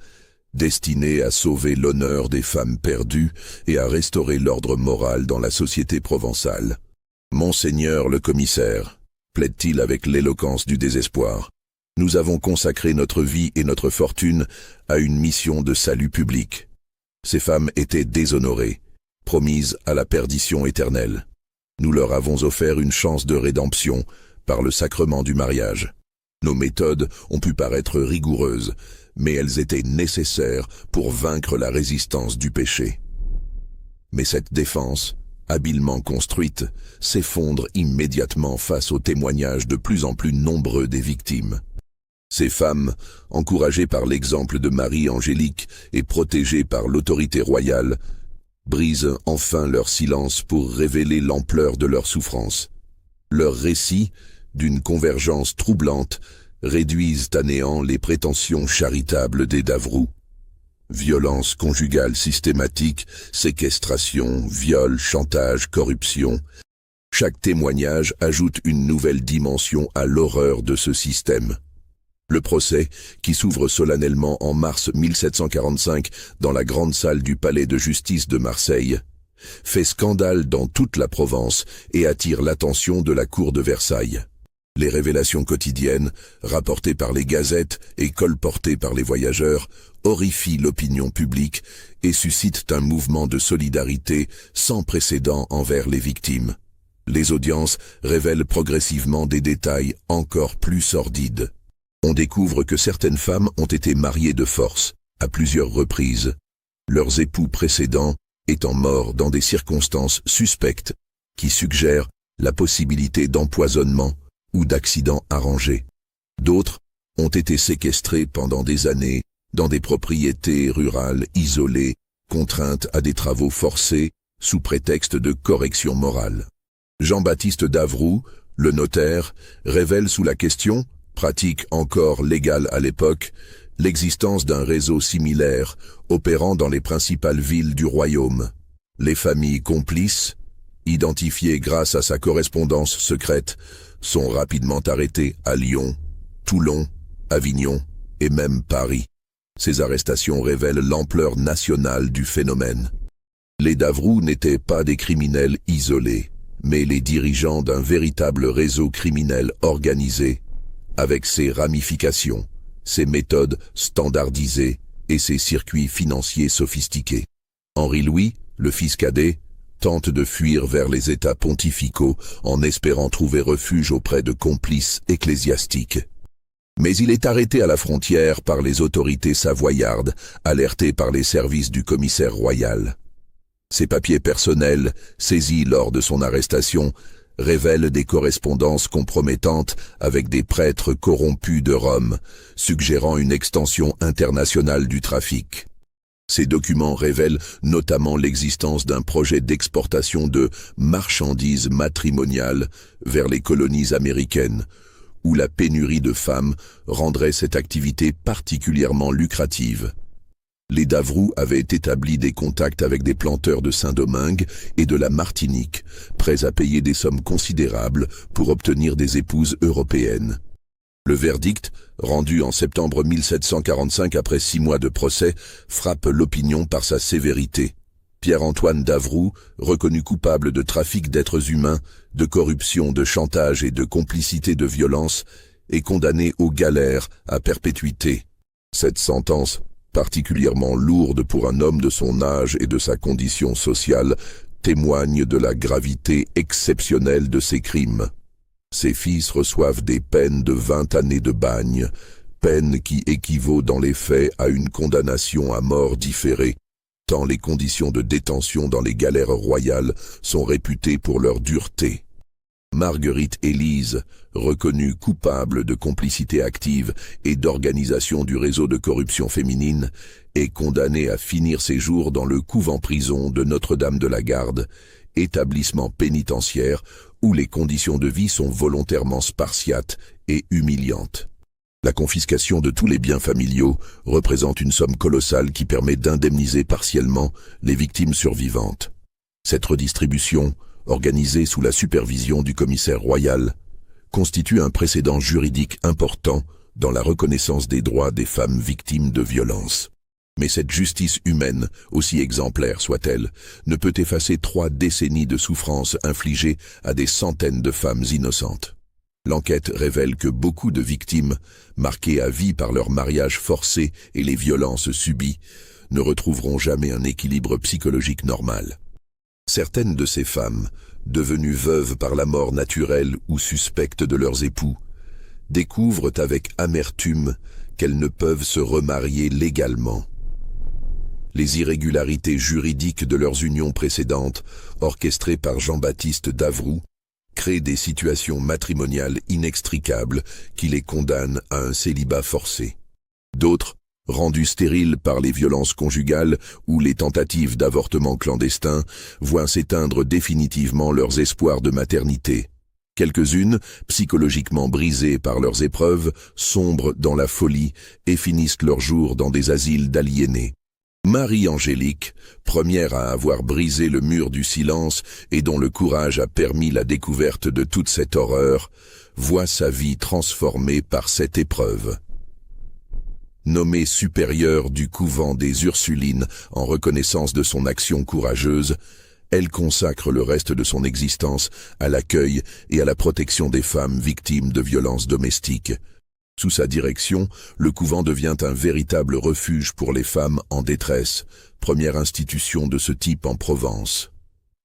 destinée à sauver l'honneur des femmes perdues et à restaurer l'ordre moral dans la société provençale. « Monseigneur le commissaire », plaide-t-il avec l'éloquence du désespoir, « nous avons consacré notre vie et notre fortune à une mission de salut public. Ces femmes étaient déshonorées, promises à la perdition éternelle. Nous leur avons offert une chance de rédemption par le sacrement du mariage. Nos méthodes ont pu paraître rigoureuses, mais elles étaient nécessaires pour vaincre la résistance du péché. Mais cette défense, habilement construite, s'effondre immédiatement face aux témoignages de plus en plus nombreux des victimes. Ces femmes, encouragées par l'exemple de Marie-Angélique et protégées par l'autorité royale, brisent enfin leur silence pour révéler l'ampleur de leur souffrance. Leurs récits, d'une convergence troublante, réduisent à néant les prétentions charitables des Davroux. Violence conjugale systématique, séquestration, viol, chantage, corruption. Chaque témoignage ajoute une nouvelle dimension à l'horreur de ce système. Le procès, qui s'ouvre solennellement en mars 1745 dans la grande salle du palais de justice de Marseille, fait scandale dans toute la Provence et attire l'attention de la cour de Versailles. Les révélations quotidiennes, rapportées par les gazettes et colportées par les voyageurs, horrifient l'opinion publique et suscitent un mouvement de solidarité sans précédent envers les victimes. Les audiences révèlent progressivement des détails encore plus sordides. On découvre que certaines femmes ont été mariées de force, à plusieurs reprises, leurs époux précédents étant morts dans des circonstances suspectes qui suggèrent la possibilité d'empoisonnement ou d'accidents arrangés. D'autres ont été séquestrées pendant des années dans des propriétés rurales isolées, contraintes à des travaux forcés sous prétexte de correction morale. Jean-Baptiste Davroux, le notaire, révèle sous la question, pratique encore légale à l'époque, l'existence d'un réseau similaire opérant dans les principales villes du royaume. Les familles complices, identifiées grâce à sa correspondance secrète, sont rapidement arrêtées à Lyon, Toulon, Avignon et même Paris. Ces arrestations révèlent l'ampleur nationale du phénomène. Les Davroux n'étaient pas des criminels isolés, mais les dirigeants d'un véritable réseau criminel organisé, avec ses ramifications, ses méthodes standardisées et ses circuits financiers sophistiqués. Henri-Louis, le fils cadet, tente de fuir vers les États pontificaux en espérant trouver refuge auprès de complices ecclésiastiques. Mais il est arrêté à la frontière par les autorités savoyardes, alertées par les services du commissaire royal. Ses papiers personnels, saisis lors de son arrestation, révèlent des correspondances compromettantes avec des prêtres corrompus de Rome, suggérant une extension internationale du trafic. Ces documents révèlent notamment l'existence d'un projet d'exportation de marchandises matrimoniales vers les colonies américaines, où la pénurie de femmes rendrait cette activité particulièrement lucrative. Les Davroux avaient établi des contacts avec des planteurs de Saint-Domingue et de la Martinique, prêts à payer des sommes considérables pour obtenir des épouses européennes. Le verdict, rendu en septembre 1745 après 6 mois de procès, frappe l'opinion par sa sévérité. Pierre-Antoine Davroux, reconnu coupable de trafic d'êtres humains, de corruption, de chantage et de complicité de violence, est condamné aux galères à perpétuité. Cette sentence, particulièrement lourde pour un homme de son âge et de sa condition sociale, témoigne de la gravité exceptionnelle de ses crimes. Ses fils reçoivent des peines de 20 années de bagne, peine qui équivaut dans les faits à une condamnation à mort différée, tant les conditions de détention dans les galères royales sont réputées pour leur dureté. Marguerite Élise, reconnue coupable de complicité active et d'organisation du réseau de corruption féminine, est condamnée à finir ses jours dans le couvent-prison de Notre-Dame-de-la-Garde, établissement pénitentiaire où les conditions de vie sont volontairement spartiates et humiliantes. La confiscation de tous les biens familiaux représente une somme colossale qui permet d'indemniser partiellement les victimes survivantes. Cette redistribution, organisée sous la supervision du commissaire royal, constitue un précédent juridique important dans la reconnaissance des droits des femmes victimes de violences. Mais cette justice humaine, aussi exemplaire soit-elle, ne peut effacer 3 décennies de souffrances infligées à des centaines de femmes innocentes. L'enquête révèle que beaucoup de victimes, marquées à vie par leur mariage forcé et les violences subies, ne retrouveront jamais un équilibre psychologique normal. Certaines de ces femmes, devenues veuves par la mort naturelle ou suspectes de leurs époux, découvrent avec amertume qu'elles ne peuvent se remarier légalement. Les irrégularités juridiques de leurs unions précédentes, orchestrées par Jean-Baptiste Davroux, créent des situations matrimoniales inextricables qui les condamnent à un célibat forcé. D'autres, rendus stériles par les violences conjugales ou les tentatives d'avortement clandestin, voient s'éteindre définitivement leurs espoirs de maternité. Quelques-unes, psychologiquement brisées par leurs épreuves, sombrent dans la folie et finissent leurs jours dans des asiles d'aliénés. Marie-Angélique, première à avoir brisé le mur du silence et dont le courage a permis la découverte de toute cette horreur, voit sa vie transformée par cette épreuve. Nommée supérieure du couvent des Ursulines en reconnaissance de son action courageuse, elle consacre le reste de son existence à l'accueil et à la protection des femmes victimes de violences domestiques. Sous sa direction, le couvent devient un véritable refuge pour les femmes en détresse, première institution de ce type en Provence.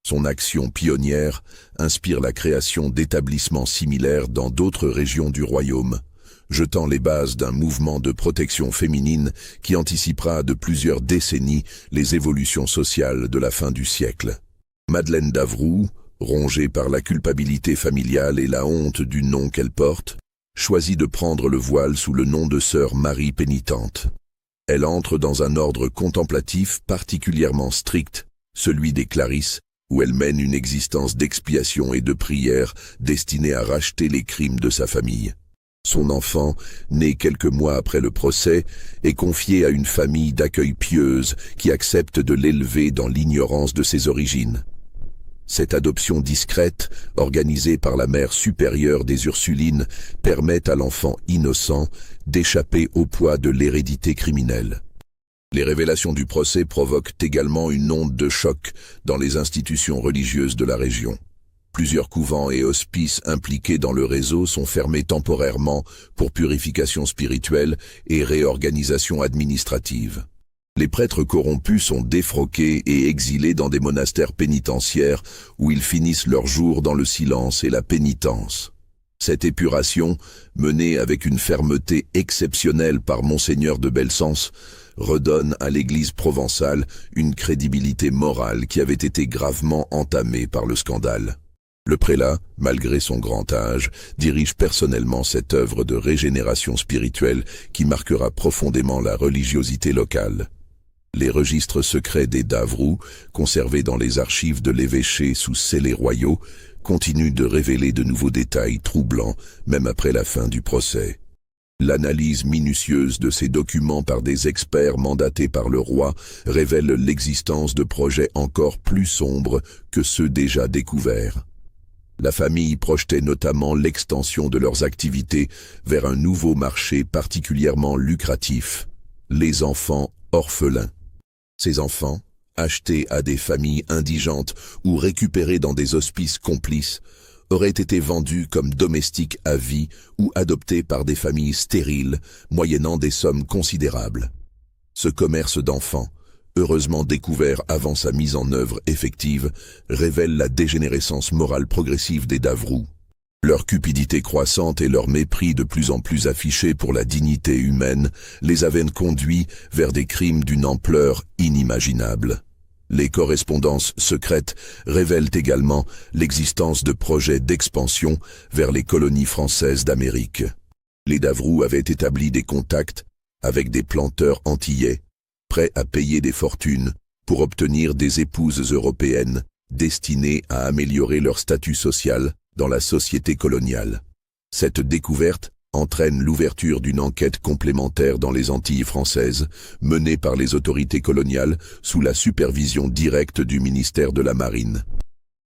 Son action pionnière inspire la création d'établissements similaires dans d'autres régions du royaume, jetant les bases d'un mouvement de protection féminine qui anticipera de plusieurs décennies les évolutions sociales de la fin du siècle. Madeleine Davroux, rongée par la culpabilité familiale et la honte du nom qu'elle porte, choisit de prendre le voile sous le nom de sœur Marie pénitente. Elle entre dans un ordre contemplatif particulièrement strict, celui des Clarisses, où elle mène une existence d'expiation et de prière destinée à racheter les crimes de sa famille. Son enfant, né quelques mois après le procès, est confié à une famille d'accueil pieuse qui accepte de l'élever dans l'ignorance de ses origines. Cette adoption discrète, organisée par la mère supérieure des Ursulines, permet à l'enfant innocent d'échapper au poids de l'hérédité criminelle. Les révélations du procès provoquent également une onde de choc dans les institutions religieuses de la région. Plusieurs couvents et hospices impliqués dans le réseau sont fermés temporairement pour purification spirituelle et réorganisation administrative. Les prêtres corrompus sont défroqués et exilés dans des monastères pénitentiaires où ils finissent leurs jours dans le silence et la pénitence. Cette épuration, menée avec une fermeté exceptionnelle par Monseigneur de Belcense, redonne à l'Église provençale une crédibilité morale qui avait été gravement entamée par le scandale. Le prélat, malgré son grand âge, dirige personnellement cette œuvre de régénération spirituelle qui marquera profondément la religiosité locale. Les registres secrets des Davroux, conservés dans les archives de l'évêché sous scellés royaux, continuent de révéler de nouveaux détails troublants, même après la fin du procès. L'analyse minutieuse de ces documents par des experts mandatés par le roi révèle l'existence de projets encore plus sombres que ceux déjà découverts. La famille projetait notamment l'extension de leurs activités vers un nouveau marché particulièrement lucratif, les enfants orphelins. Ces enfants, achetés à des familles indigentes ou récupérés dans des hospices complices, auraient été vendus comme domestiques à vie ou adoptés par des familles stériles, moyennant des sommes considérables. Ce commerce d'enfants, heureusement découvert avant sa mise en œuvre effective, révèle la dégénérescence morale progressive des Davroux. Leur cupidité croissante et leur mépris de plus en plus affiché pour la dignité humaine les avaient conduits vers des crimes d'une ampleur inimaginable. Les correspondances secrètes révèlent également l'existence de projets d'expansion vers les colonies françaises d'Amérique. Les Davroux avaient établi des contacts avec des planteurs antillais, prêts à payer des fortunes pour obtenir des épouses européennes destinées à améliorer leur statut social dans la société coloniale. Cette découverte entraîne l'ouverture d'une enquête complémentaire dans les Antilles françaises, menée par les autorités coloniales sous la supervision directe du ministère de la Marine.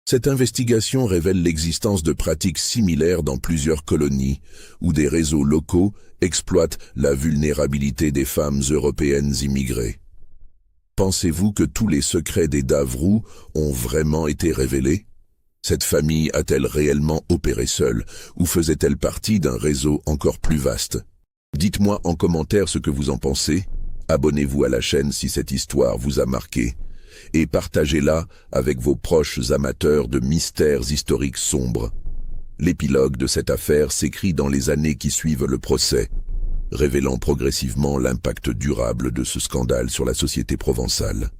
Cette investigation révèle l'existence de pratiques similaires dans plusieurs colonies, où des réseaux locaux exploitent la vulnérabilité des femmes européennes immigrées. Pensez-vous que tous les secrets des Davroux ont vraiment été révélés? Cette famille a-t-elle réellement opéré seule, ou faisait-elle partie d'un réseau encore plus vaste? Dites-moi en commentaire ce que vous en pensez. Abonnez-vous à la chaîne si cette histoire vous a marqué, et partagez-la avec vos proches amateurs de mystères historiques sombres. L'épilogue de cette affaire s'écrit dans les années qui suivent le procès, révélant progressivement l'impact durable de ce scandale sur la société provençale.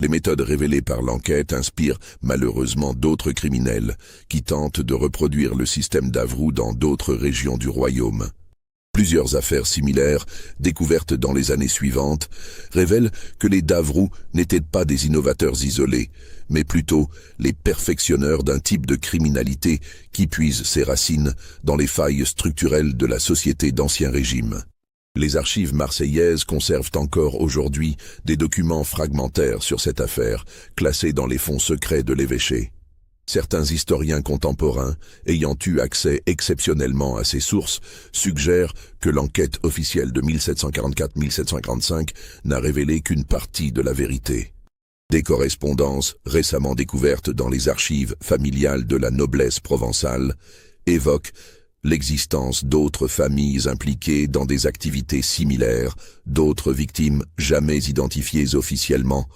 Les méthodes révélées par l'enquête inspirent malheureusement d'autres criminels qui tentent de reproduire le système Davroux dans d'autres régions du royaume. Plusieurs affaires similaires, découvertes dans les années suivantes, révèlent que les Davroux n'étaient pas des innovateurs isolés, mais plutôt les perfectionneurs d'un type de criminalité qui puise ses racines dans les failles structurelles de la société d'Ancien Régime. Les archives marseillaises conservent encore aujourd'hui des documents fragmentaires sur cette affaire, classés dans les fonds secrets de l'évêché. Certains historiens contemporains, ayant eu accès exceptionnellement à ces sources, suggèrent que l'enquête officielle de 1744-1745 n'a révélé qu'une partie de la vérité. Des correspondances récemment découvertes dans les archives familiales de la noblesse provençale évoquent l'existence d'autres familles impliquées dans des activités similaires, d'autres victimes jamais identifiées officiellement,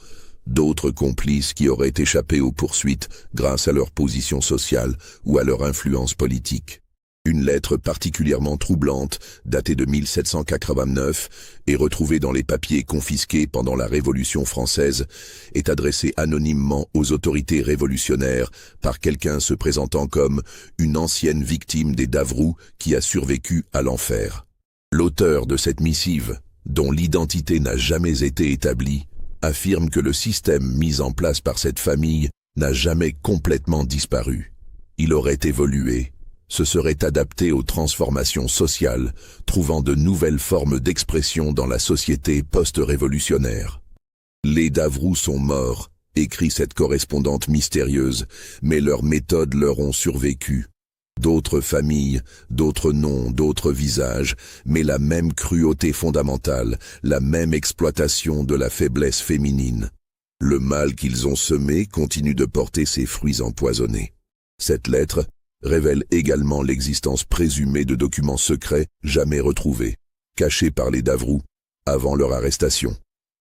d'autres complices qui auraient échappé aux poursuites grâce à leur position sociale ou à leur influence politique. Une lettre particulièrement troublante, datée de 1789 et retrouvée dans les papiers confisqués pendant la Révolution française, est adressée anonymement aux autorités révolutionnaires par quelqu'un se présentant comme une ancienne victime des Davroux qui a survécu à l'enfer. L'auteur de cette missive, dont l'identité n'a jamais été établie, affirme que le système mis en place par cette famille n'a jamais complètement disparu. Il aurait évolué, se serait adapté aux transformations sociales, trouvant de nouvelles formes d'expression dans la société post-révolutionnaire. Les Davroux sont morts, écrit cette correspondante mystérieuse, mais leurs méthodes leur ont survécu. D'autres familles, d'autres noms, d'autres visages, mais la même cruauté fondamentale, la même exploitation de la faiblesse féminine. Le mal qu'ils ont semé continue de porter ses fruits empoisonnés. Cette lettre révèle également l'existence présumée de documents secrets jamais retrouvés, cachés par les Davroux avant leur arrestation.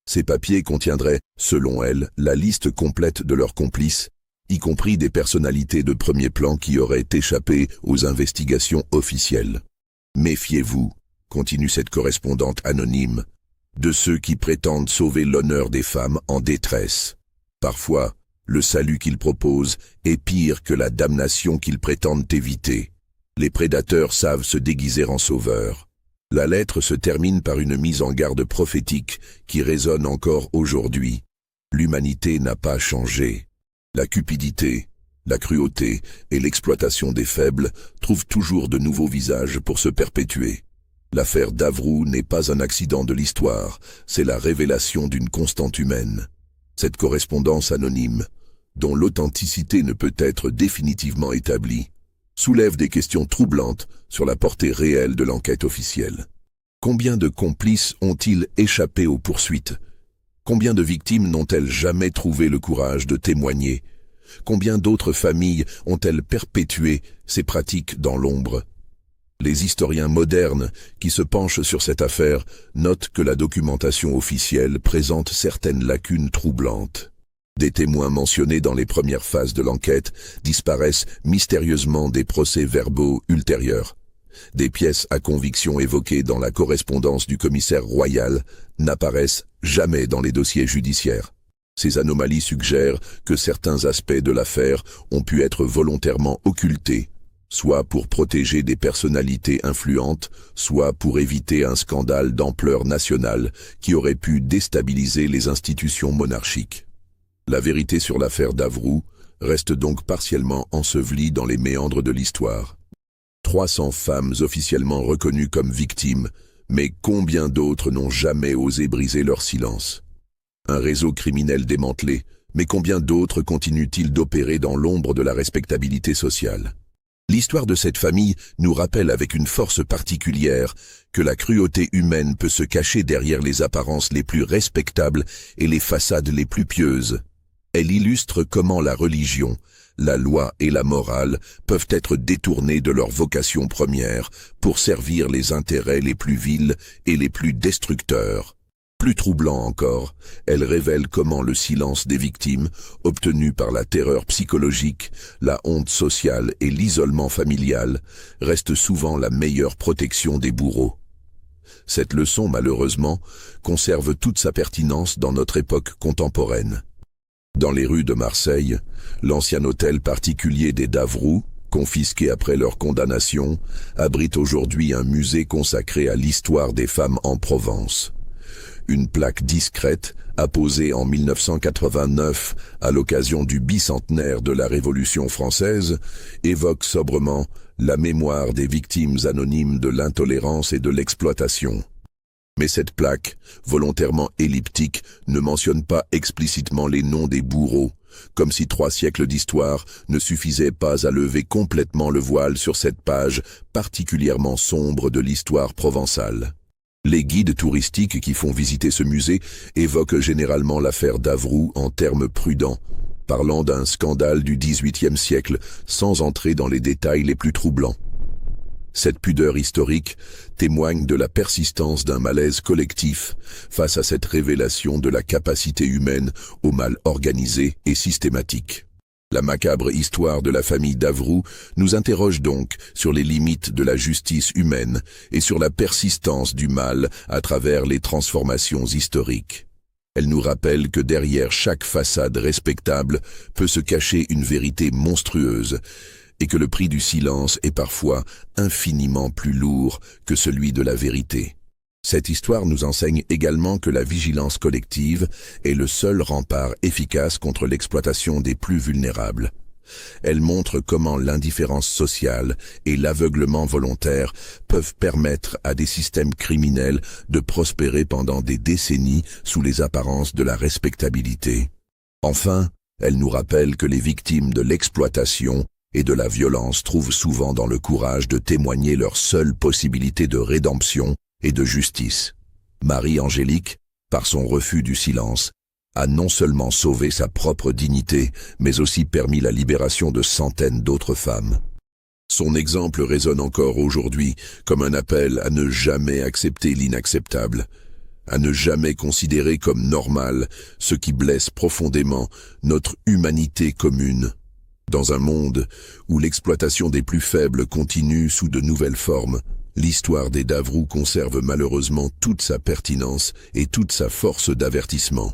Ces papiers contiendraient, selon elle, la liste complète de leurs complices, y compris des personnalités de premier plan qui auraient échappé aux investigations officielles. Méfiez-vous, continue cette correspondante anonyme, de ceux qui prétendent sauver l'honneur des femmes en détresse. Parfois, le salut qu'ils proposent est pire que la damnation qu'ils prétendent éviter. Les prédateurs savent se déguiser en sauveurs. La lettre se termine par une mise en garde prophétique qui résonne encore aujourd'hui. L'humanité n'a pas changé. La cupidité, la cruauté et l'exploitation des faibles trouvent toujours de nouveaux visages pour se perpétuer. L'affaire Davroux n'est pas un accident de l'histoire, c'est la révélation d'une constante humaine. Cette correspondance anonyme, dont l'authenticité ne peut être définitivement établie, soulève des questions troublantes sur la portée réelle de l'enquête officielle. Combien de complices ont-ils échappé aux poursuites ? Combien de victimes n'ont-elles jamais trouvé le courage de témoigner? Combien d'autres familles ont-elles perpétué ces pratiques dans l'ombre? Les historiens modernes qui se penchent sur cette affaire notent que la documentation officielle présente certaines lacunes troublantes. Des témoins mentionnés dans les premières phases de l'enquête disparaissent mystérieusement des procès-verbaux ultérieurs. Des pièces à conviction évoquées dans la correspondance du commissaire royal n'apparaissent jamais dans les dossiers judiciaires. Ces anomalies suggèrent que certains aspects de l'affaire ont pu être volontairement occultés, soit pour protéger des personnalités influentes, soit pour éviter un scandale d'ampleur nationale qui aurait pu déstabiliser les institutions monarchiques. La vérité sur l'affaire Davroux reste donc partiellement ensevelie dans les méandres de l'histoire. 300 femmes officiellement reconnues comme victimes, mais combien d'autres n'ont jamais osé briser leur silence? Un réseau criminel démantelé, mais combien d'autres continuent-ils d'opérer dans l'ombre de la respectabilité sociale? L'histoire de cette famille nous rappelle avec une force particulière que la cruauté humaine peut se cacher derrière les apparences les plus respectables et les façades les plus pieuses. Elle illustre comment la religion, la loi et la morale peuvent être détournées de leur vocation première pour servir les intérêts les plus vils et les plus destructeurs. Plus troublant encore, elle révèle comment le silence des victimes, obtenu par la terreur psychologique, la honte sociale et l'isolement familial, reste souvent la meilleure protection des bourreaux. Cette leçon, malheureusement, conserve toute sa pertinence dans notre époque contemporaine. Dans les rues de Marseille, l'ancien hôtel particulier des Davroux, confisqué après leur condamnation, abrite aujourd'hui un musée consacré à l'histoire des femmes en Provence. Une plaque discrète, apposée en 1989 à l'occasion du bicentenaire de la Révolution française, évoque sobrement la mémoire des victimes anonymes de l'intolérance et de l'exploitation. Mais cette plaque, volontairement elliptique, ne mentionne pas explicitement les noms des bourreaux, comme si 3 siècles d'histoire ne suffisaient pas à lever complètement le voile sur cette page particulièrement sombre de l'histoire provençale. Les guides touristiques qui font visiter ce musée évoquent généralement l'affaire d'Avroux en termes prudents, parlant d'un scandale du XVIIIe siècle sans entrer dans les détails les plus troublants. Cette pudeur historique témoigne de la persistance d'un malaise collectif face à cette révélation de la capacité humaine au mal organisé et systématique. La macabre histoire de la famille d'Avroux nous interroge donc sur les limites de la justice humaine et sur la persistance du mal à travers les transformations historiques. Elle nous rappelle que derrière chaque façade respectable peut se cacher une vérité monstrueuse, et que le prix du silence est parfois infiniment plus lourd que celui de la vérité. Cette histoire nous enseigne également que la vigilance collective est le seul rempart efficace contre l'exploitation des plus vulnérables. Elle montre comment l'indifférence sociale et l'aveuglement volontaire peuvent permettre à des systèmes criminels de prospérer pendant des décennies sous les apparences de la respectabilité. Enfin, elle nous rappelle que les victimes de l'exploitation et de la violence trouvent souvent dans le courage de témoigner leur seule possibilité de rédemption et de justice. Marie-Angélique, par son refus du silence, a non seulement sauvé sa propre dignité, mais aussi permis la libération de centaines d'autres femmes. Son exemple résonne encore aujourd'hui comme un appel à ne jamais accepter l'inacceptable, à ne jamais considérer comme normal ce qui blesse profondément notre humanité commune. Dans un monde où l'exploitation des plus faibles continue sous de nouvelles formes, l'histoire des Davroux conserve malheureusement toute sa pertinence et toute sa force d'avertissement.